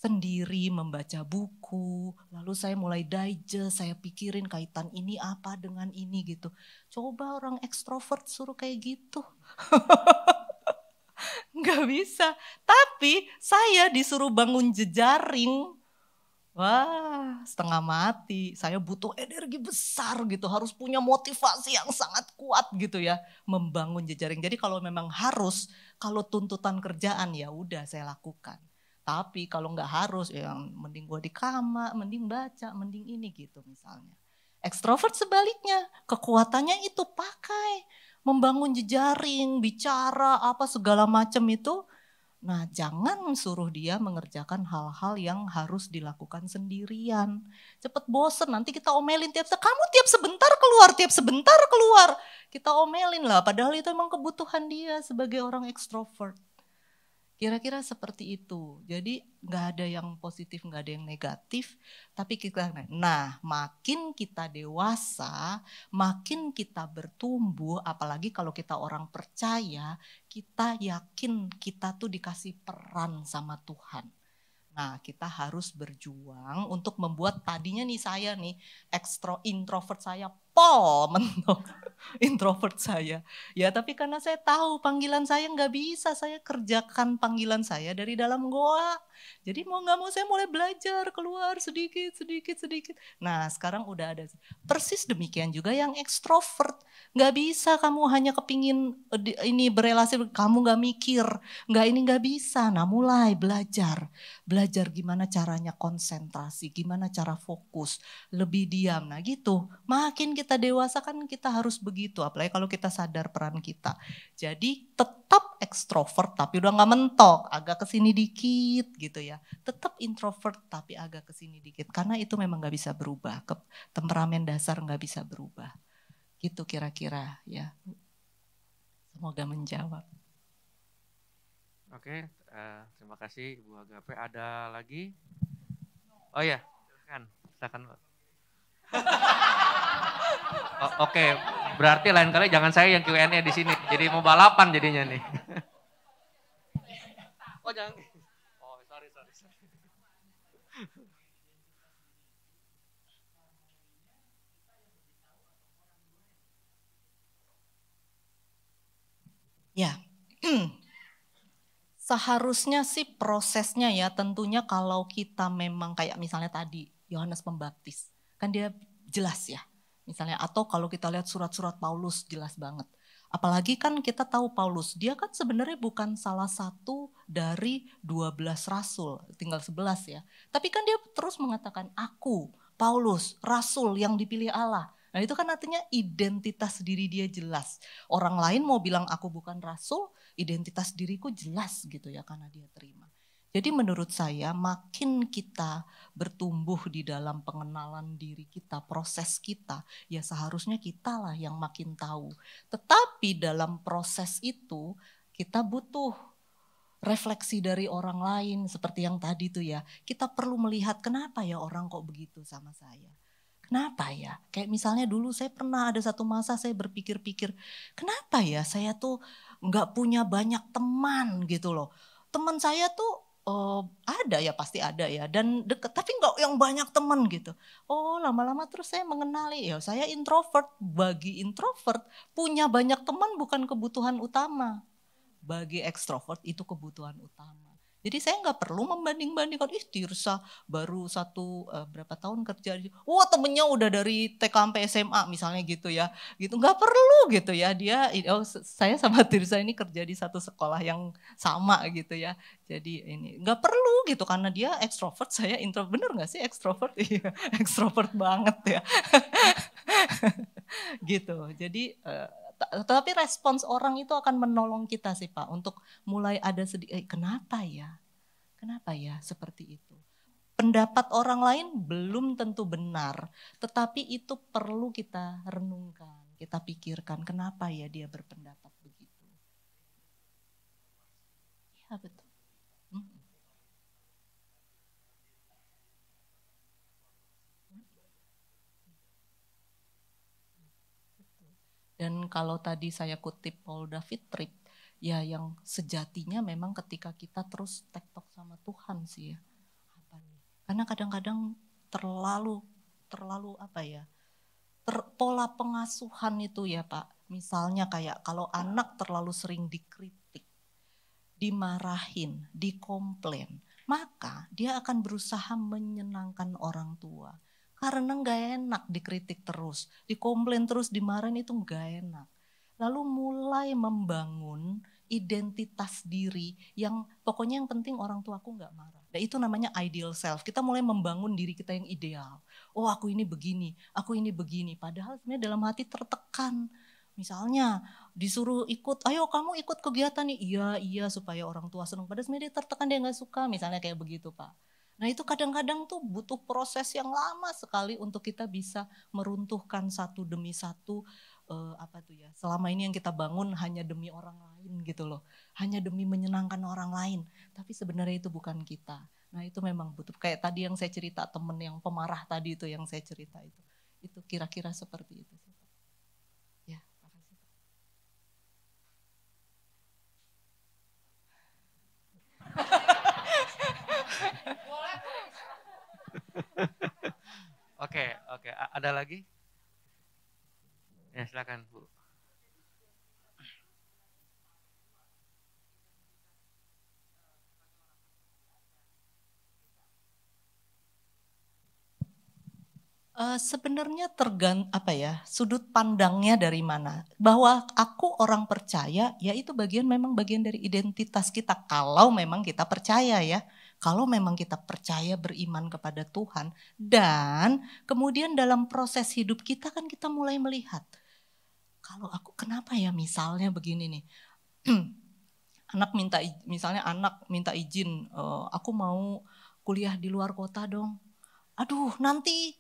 Speaker 1: sendiri membaca buku, lalu saya mulai digest, saya pikirin kaitan ini apa dengan ini gitu. Coba orang ekstrovert suruh kayak gitu. Nggak bisa, tapi saya disuruh bangun jejaring. Wah, setengah mati. Saya butuh energi besar gitu, harus punya motivasi yang sangat kuat gitu ya, membangun jejaring. Jadi kalau memang harus, kalau tuntutan kerjaan ya udah saya lakukan. Tapi kalau nggak harus, ya mending gua di kamar, mending baca, mending ini gitu misalnya. Ekstrovert sebaliknya, kekuatannya itu pakai membangun jejaring, bicara apa segala macam itu. Nah, jangan suruh dia mengerjakan hal-hal yang harus dilakukan sendirian. Cepet bosen, nanti kita omelin kamu tiap sebentar keluar. Kita omelin lah, padahal itu emang kebutuhan dia sebagai orang ekstrovert. Kira-kira seperti itu. Jadi nggak ada yang positif, nggak ada yang negatif. Tapi makin kita dewasa, makin kita bertumbuh, apalagi kalau kita orang percaya, kita yakin kita tuh dikasih peran sama Tuhan. Nah, kita harus berjuang untuk membuat tadinya nih saya nih introvert saya mentok introvert saya. Ya, tapi karena saya tahu panggilan saya nggak bisa saya kerjakan panggilan saya dari dalam goa. Jadi mau nggak mau saya mulai belajar keluar sedikit. Nah, sekarang udah ada. Persis demikian juga yang ekstrovert. Nggak bisa kamu hanya kepingin ini berelasi, kamu nggak mikir, nggak bisa. Nah, mulai belajar gimana caranya konsentrasi, gimana cara fokus, lebih diam. Nah gitu, makin kita dewasa kan kita harus begitu, apalagi kalau kita sadar peran kita. Jadi tetap ekstrovert tapi udah gak mentok, agak kesini dikit gitu ya. Tetap introvert tapi agak kesini dikit, karena itu memang gak bisa berubah, temperamen dasar gak bisa berubah. Gitu kira-kira ya. Semoga menjawab.
Speaker 2: Oke, terima kasih Ibu Agape. Ada lagi? Oh ya, silakan. Oke, berarti lain kali jangan saya yang Q&A di sini. Jadi mau balapan jadinya nih. Oh jangan. Oh sorry.
Speaker 1: Ya. Seharusnya sih prosesnya ya, tentunya kalau kita memang kayak misalnya tadi Yohanes Pembaptis, kan dia jelas ya. Misalnya, atau kalau kita lihat surat-surat Paulus jelas banget. Apalagi kan kita tahu Paulus, dia kan sebenarnya bukan salah satu dari 12 rasul, tinggal 11 ya. Tapi kan dia terus mengatakan, aku Paulus, rasul yang dipilih Allah. Nah itu kan artinya identitas diri dia jelas. Orang lain mau bilang aku bukan rasul, identitas diriku jelas gitu ya karena dia terima. Jadi menurut saya makin kita bertumbuh di dalam pengenalan diri kita, proses kita, ya seharusnya kita lah yang makin tahu. Tetapi dalam proses itu kita butuh refleksi dari orang lain seperti yang tadi tuh ya. Kita perlu melihat kenapa ya orang kok begitu sama saya. Kenapa ya? Kayak misalnya dulu saya pernah ada satu masa saya berpikir-pikir, kenapa ya saya tuh nggak punya banyak teman gitu loh. Teman saya tuh ada ya, pasti ada ya, dan deket, tapi nggak yang banyak teman gitu. Oh lama-lama terus saya mengenali, ya saya introvert. Bagi introvert punya banyak teman bukan kebutuhan utama. Bagi ekstrovert itu kebutuhan utama. Jadi saya nggak perlu membanding-bandingkan, Tirsa baru berapa tahun kerja, temennya udah dari TK sampai SMA misalnya gitu ya, gitu nggak perlu gitu ya dia. Saya sama Tirsa ini kerja di satu sekolah yang sama gitu ya, jadi ini nggak perlu gitu karena dia ekstrovert, saya introvert. Bener nggak sih ekstrovert? Iya, ekstrovert banget ya, gitu. Jadi tapi respons orang itu akan menolong kita sih Pak untuk mulai ada kenapa ya seperti itu. Pendapat orang lain belum tentu benar, tetapi itu perlu kita renungkan, kita pikirkan kenapa ya dia berpendapat begitu. Ya betul. Dan kalau tadi saya kutip Paul David Tripp, ya yang sejatinya memang ketika kita terus tektok sama Tuhan sih ya. Karena kadang-kadang terlalu pola pengasuhan itu ya Pak. Misalnya kayak kalau anak terlalu sering dikritik, dimarahin, dikomplain, maka dia akan berusaha menyenangkan orang tua. Karena gak enak dikritik terus, dikomplain terus, dimarahin itu gak enak. Lalu mulai membangun identitas diri yang pokoknya yang penting orang tuaku gak marah. Nah itu namanya ideal self. Kita mulai membangun diri kita yang ideal. Oh aku ini begini, aku ini begini. Padahal sebenarnya dalam hati tertekan. Misalnya disuruh ikut, ayo kamu ikut kegiatan nih, iya supaya orang tua senang. Padahal sebenarnya dia tertekan, dia nggak suka, misalnya kayak begitu Pak. Nah itu kadang-kadang tuh butuh proses yang lama sekali untuk kita bisa meruntuhkan satu demi satu selama ini yang kita bangun hanya demi orang lain gitu loh. Hanya demi menyenangkan orang lain, tapi sebenarnya itu bukan kita. Nah itu memang butuh, kayak tadi yang saya cerita temen yang pemarah tadi itu yang saya cerita itu kira-kira seperti itu. Ya, makasih.
Speaker 2: Oke, ada lagi? Ya silakan Bu.
Speaker 1: Sebenarnya sudut pandangnya dari mana. Bahwa aku orang percaya, ya itu memang bagian dari identitas kita. Kalau memang kita percaya ya. Kalau memang kita percaya beriman kepada Tuhan. Dan kemudian dalam proses hidup kita kan kita mulai melihat. Kalau aku kenapa ya misalnya begini nih. Anak minta izin, aku mau kuliah di luar kota dong. Aduh nanti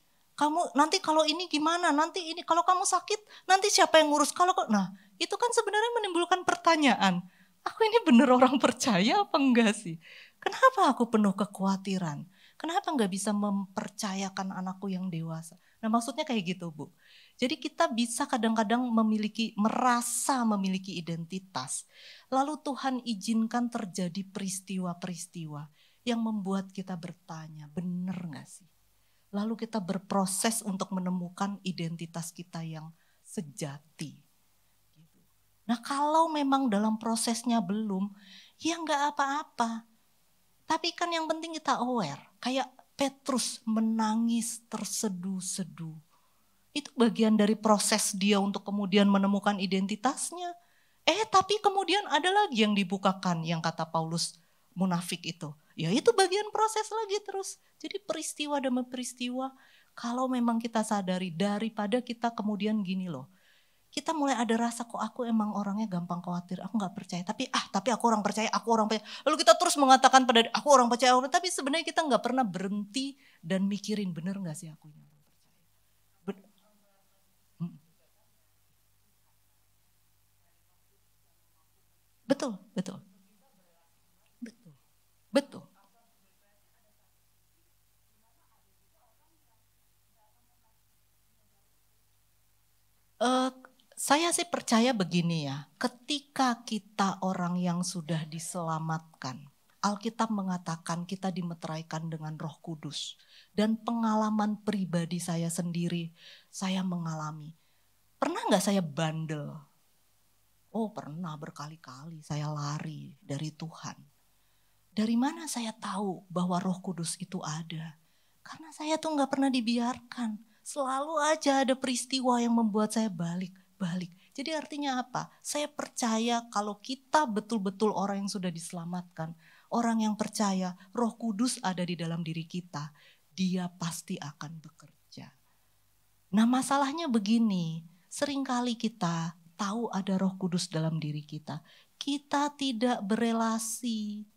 Speaker 1: kalau ini gimana, nanti ini kalau kamu sakit, nanti siapa yang ngurus? Nah itu kan sebenarnya menimbulkan pertanyaan, aku ini bener orang percaya apa enggak sih? Kenapa aku penuh kekhawatiran? Kenapa enggak bisa mempercayakan anakku yang dewasa? Nah maksudnya kayak gitu Bu. Jadi kita bisa kadang-kadang merasa memiliki identitas. Lalu Tuhan izinkan terjadi peristiwa-peristiwa yang membuat kita bertanya, bener enggak sih? Lalu kita berproses untuk menemukan identitas kita yang sejati. Nah kalau memang dalam prosesnya belum, ya enggak apa-apa. Tapi kan yang penting kita aware. Kayak Petrus menangis terseduh-seduh. Itu bagian dari proses dia untuk kemudian menemukan identitasnya. Tapi kemudian ada lagi yang dibukakan yang kata Paulus munafik itu. Ya itu bagian proses lagi terus. Jadi peristiwa demi peristiwa, kalau memang kita sadari daripada kita kemudian gini loh. Kita mulai ada rasa kok aku emang orangnya gampang khawatir, aku gak percaya. Tapi aku orang percaya, aku orang percaya. Lalu kita terus mengatakan pada aku orang percaya, tapi sebenarnya kita gak pernah berhenti dan mikirin bener gak sih aku ini orang percaya. Betul. Saya sih percaya begini ya, ketika kita orang yang sudah diselamatkan, Alkitab mengatakan kita dimeteraikan dengan Roh Kudus. Dan pengalaman pribadi saya sendiri, saya mengalami. Pernah gak saya bandel? Oh pernah, berkali-kali saya lari dari Tuhan. Dari mana saya tahu bahwa Roh Kudus itu ada? Karena saya tuh gak pernah dibiarkan. Selalu aja ada peristiwa yang membuat saya balik. Jadi artinya apa? Saya percaya kalau kita betul-betul orang yang sudah diselamatkan, orang yang percaya Roh Kudus ada di dalam diri kita, dia pasti akan bekerja. Nah masalahnya begini, seringkali kita tahu ada Roh Kudus dalam diri kita tidak berelasi.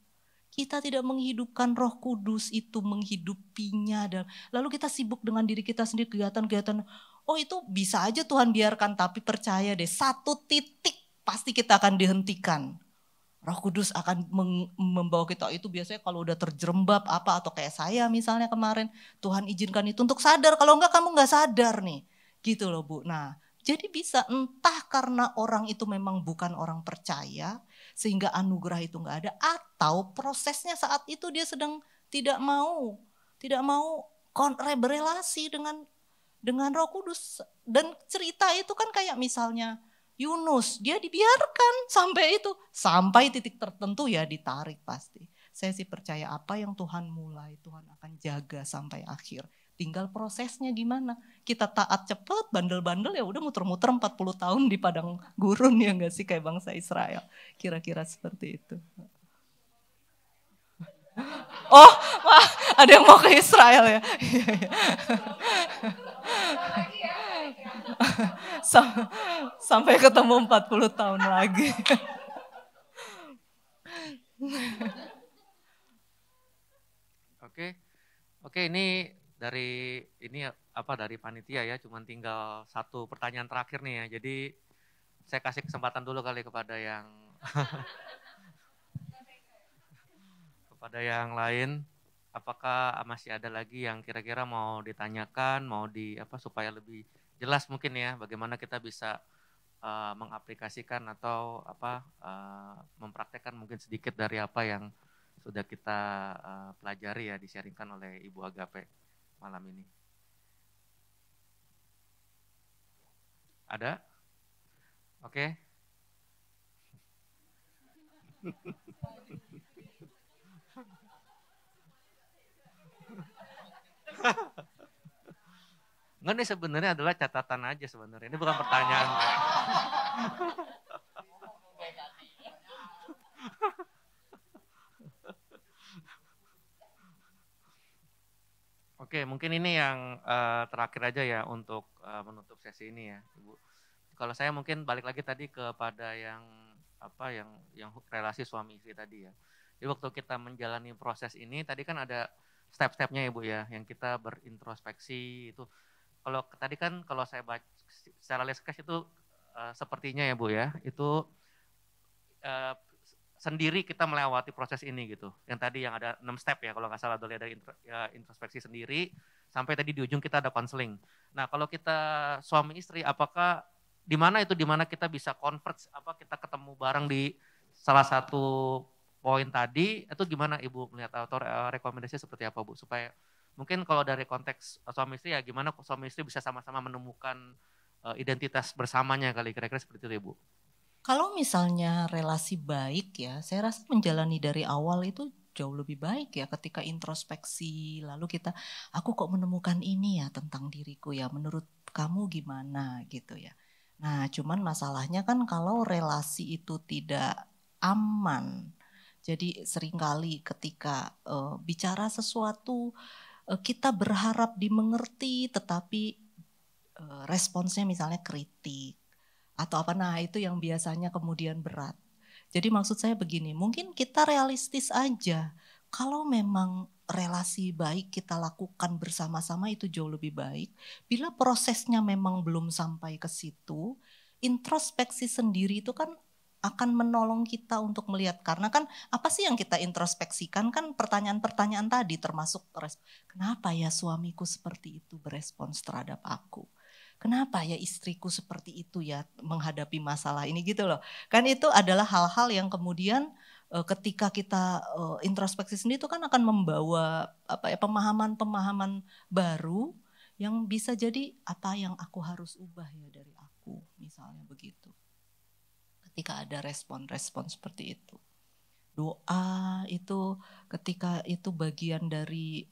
Speaker 1: Kita tidak menghidupkan Roh Kudus itu, menghidupinya. Lalu kita sibuk dengan diri kita sendiri, kegiatan-kegiatan. Oh itu bisa aja Tuhan biarkan, tapi percaya deh, satu titik pasti kita akan dihentikan. Roh Kudus akan membawa kita, itu biasanya kalau udah terjerembab atau kayak saya misalnya kemarin, Tuhan izinkan itu untuk sadar, kalau enggak kamu enggak sadar nih. Gitu loh Bu. Nah jadi bisa entah karena orang itu memang bukan orang percaya, sehingga anugerah itu enggak ada, atau prosesnya saat itu dia sedang tidak mau berelasi dengan Roh Kudus. Dan cerita itu kan kayak misalnya Yunus, dia dibiarkan sampai titik tertentu ya ditarik pasti. Saya sih percaya apa yang Tuhan mulai, Tuhan akan jaga sampai akhir. Tinggal prosesnya gimana. Kita taat cepat, bandel-bandel ya udah muter-muter 40 tahun di padang gurun ya enggak sih kayak bangsa Israel. Kira-kira seperti itu. Oh, wah, ada yang mau ke Israel ya. Sampai ketemu 40 tahun lagi.
Speaker 2: Oke, ini dari panitia ya, cuman tinggal satu pertanyaan terakhir nih ya. Jadi saya kasih kesempatan dulu kali kepada yang kepada yang lain. Apakah masih ada lagi yang kira-kira mau ditanyakan, supaya lebih jelas mungkin ya, bagaimana kita bisa mengaplikasikan atau mempraktekkan mungkin sedikit dari apa yang sudah kita pelajari ya, di-sharingkan oleh Ibu Agape malam ini. Ada? Oke. Enggak, nih sebenarnya adalah catatan aja sebenarnya. Ini bukan pertanyaan. Oke, mungkin ini yang terakhir aja ya untuk menutup sesi ini ya, Ibu. Kalau saya mungkin balik lagi tadi kepada yang relasi suami istri tadi ya. Jadi waktu kita menjalani proses ini tadi kan ada step-stepnya ya Bu ya, yang kita berintrospeksi itu. Kalau tadi kan kalau saya baca secara leskes itu sepertinya ya Bu ya, itu sendiri kita melewati proses ini gitu. Yang tadi yang ada 6 step ya kalau nggak salah, dari introspeksi sendiri sampai tadi di ujung kita ada konseling. Nah kalau kita suami istri, apakah di mana kita bisa converge, kita ketemu bareng di salah satu poin tadi, itu gimana Ibu melihat atau rekomendasi seperti apa Bu, supaya mungkin kalau dari konteks suami istri ya gimana suami istri bisa sama-sama menemukan identitas bersamanya kali, kira-kira seperti itu Ibu.
Speaker 1: Kalau misalnya relasi baik ya, saya rasa menjalani dari awal itu jauh lebih baik ya, ketika introspeksi lalu aku kok menemukan ini ya tentang diriku ya, menurut kamu gimana gitu ya. Nah cuman masalahnya kan kalau relasi itu tidak aman, jadi seringkali ketika bicara sesuatu kita berharap dimengerti, tetapi responsnya misalnya kritik atau apa, nah itu yang biasanya kemudian berat. Jadi maksud saya begini, mungkin kita realistis aja. Kalau memang relasi baik kita lakukan bersama-sama itu jauh lebih baik. Bila prosesnya memang belum sampai ke situ, introspeksi sendiri itu kan akan menolong kita untuk melihat. Karena kan apa sih yang kita introspeksikan, kan pertanyaan-pertanyaan tadi, termasuk kenapa ya suamiku seperti itu berespons terhadap aku. Kenapa ya istriku seperti itu ya menghadapi masalah ini gitu loh. Kan itu adalah hal-hal yang kemudian ketika kita introspeksi sendiri itu kan akan membawa pemahaman-pemahaman baru yang bisa jadi apa yang aku harus ubah ya dari aku, misalnya begitu. Ketika ada respon-respon seperti itu. Doa itu ketika itu bagian dari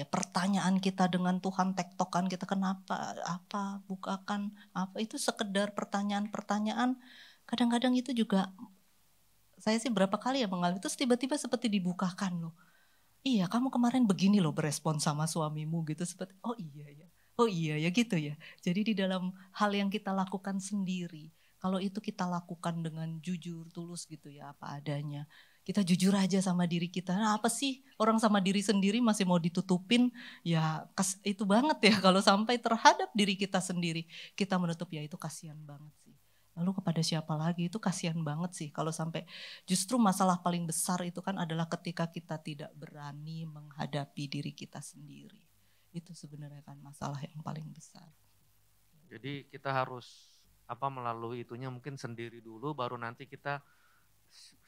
Speaker 1: pertanyaan kita dengan Tuhan, tektokan kita, kenapa, bukakan, itu sekedar pertanyaan-pertanyaan. Kadang-kadang itu juga, saya sih berapa kali ya mengalami, terus tiba-tiba seperti dibukakan loh. Iya, kamu kemarin begini loh berespon sama suamimu gitu, seperti oh iya ya gitu ya. Jadi di dalam hal yang kita lakukan sendiri, kalau itu kita lakukan dengan jujur, tulus gitu ya, apa adanya. Kita jujur aja sama diri kita. Nah, apa sih orang sama diri sendiri masih mau ditutupin? Ya itu banget ya kalau sampai terhadap diri kita sendiri kita menutup, ya itu kasihan banget sih. Lalu kepada siapa lagi, itu kasihan banget sih kalau sampai justru masalah paling besar itu kan adalah ketika kita tidak berani menghadapi diri kita sendiri. Itu sebenarnya kan masalah yang paling besar.
Speaker 2: Jadi kita harus melalui itunya mungkin sendiri dulu, baru nanti kita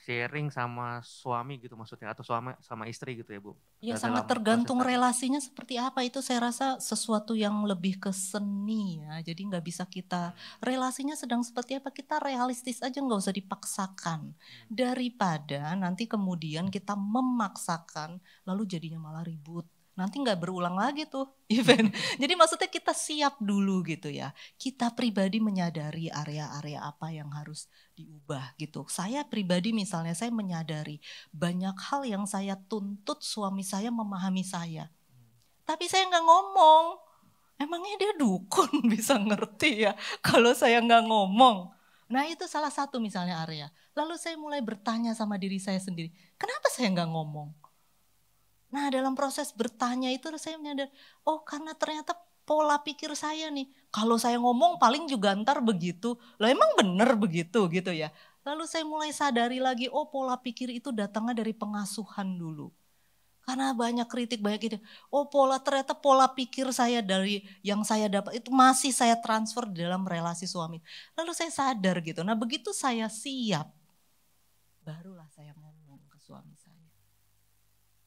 Speaker 2: sharing sama suami gitu maksudnya, atau sama istri gitu ya Bu?
Speaker 1: Ya sangat tergantung relasinya seperti apa, itu saya rasa sesuatu yang lebih ke seni ya, jadi nggak bisa kita, relasinya sedang seperti apa, kita realistis aja, nggak usah dipaksakan. Daripada nanti kemudian kita memaksakan, lalu jadinya malah ribut. Nanti nggak berulang lagi tuh event. Jadi maksudnya kita siap dulu gitu ya. Kita pribadi menyadari area-area apa yang harus diubah gitu. Saya pribadi misalnya saya menyadari banyak hal yang saya tuntut suami saya memahami saya. Tapi saya nggak ngomong. Emangnya kayaknya dia dukun bisa ngerti ya kalau saya nggak ngomong. Nah itu salah satu misalnya area. Lalu saya mulai bertanya sama diri saya sendiri, kenapa saya nggak ngomong? Nah dalam proses bertanya itu saya menyadari, oh karena ternyata pola pikir saya nih, kalau saya ngomong paling juga ntar begitu, lah emang bener begitu gitu ya. Lalu saya mulai sadari lagi, oh pola pikir itu datangnya dari pengasuhan dulu. Karena banyak kritik, banyak ide. Oh ternyata pola pikir saya dari yang saya dapat itu masih saya transfer di dalam relasi suami. Lalu saya sadar gitu. Nah begitu saya siap, barulah saya ngomong ke suami saya.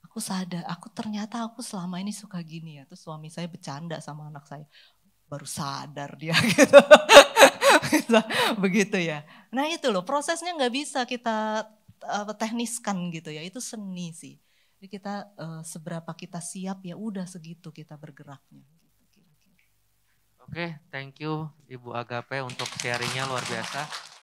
Speaker 1: Aku sadar, ternyata aku selama ini suka gini ya. Terus suami saya bercanda sama anak saya. Baru sadar dia gitu. Begitu ya. Nah itu loh prosesnya nggak bisa kita tekniskan gitu ya. Itu seni sih. Jadi kita seberapa kita siap ya udah segitu kita bergeraknya. Gitu, kira-kira.
Speaker 2: Oke, thank you Ibu Agape untuk sharingnya luar biasa.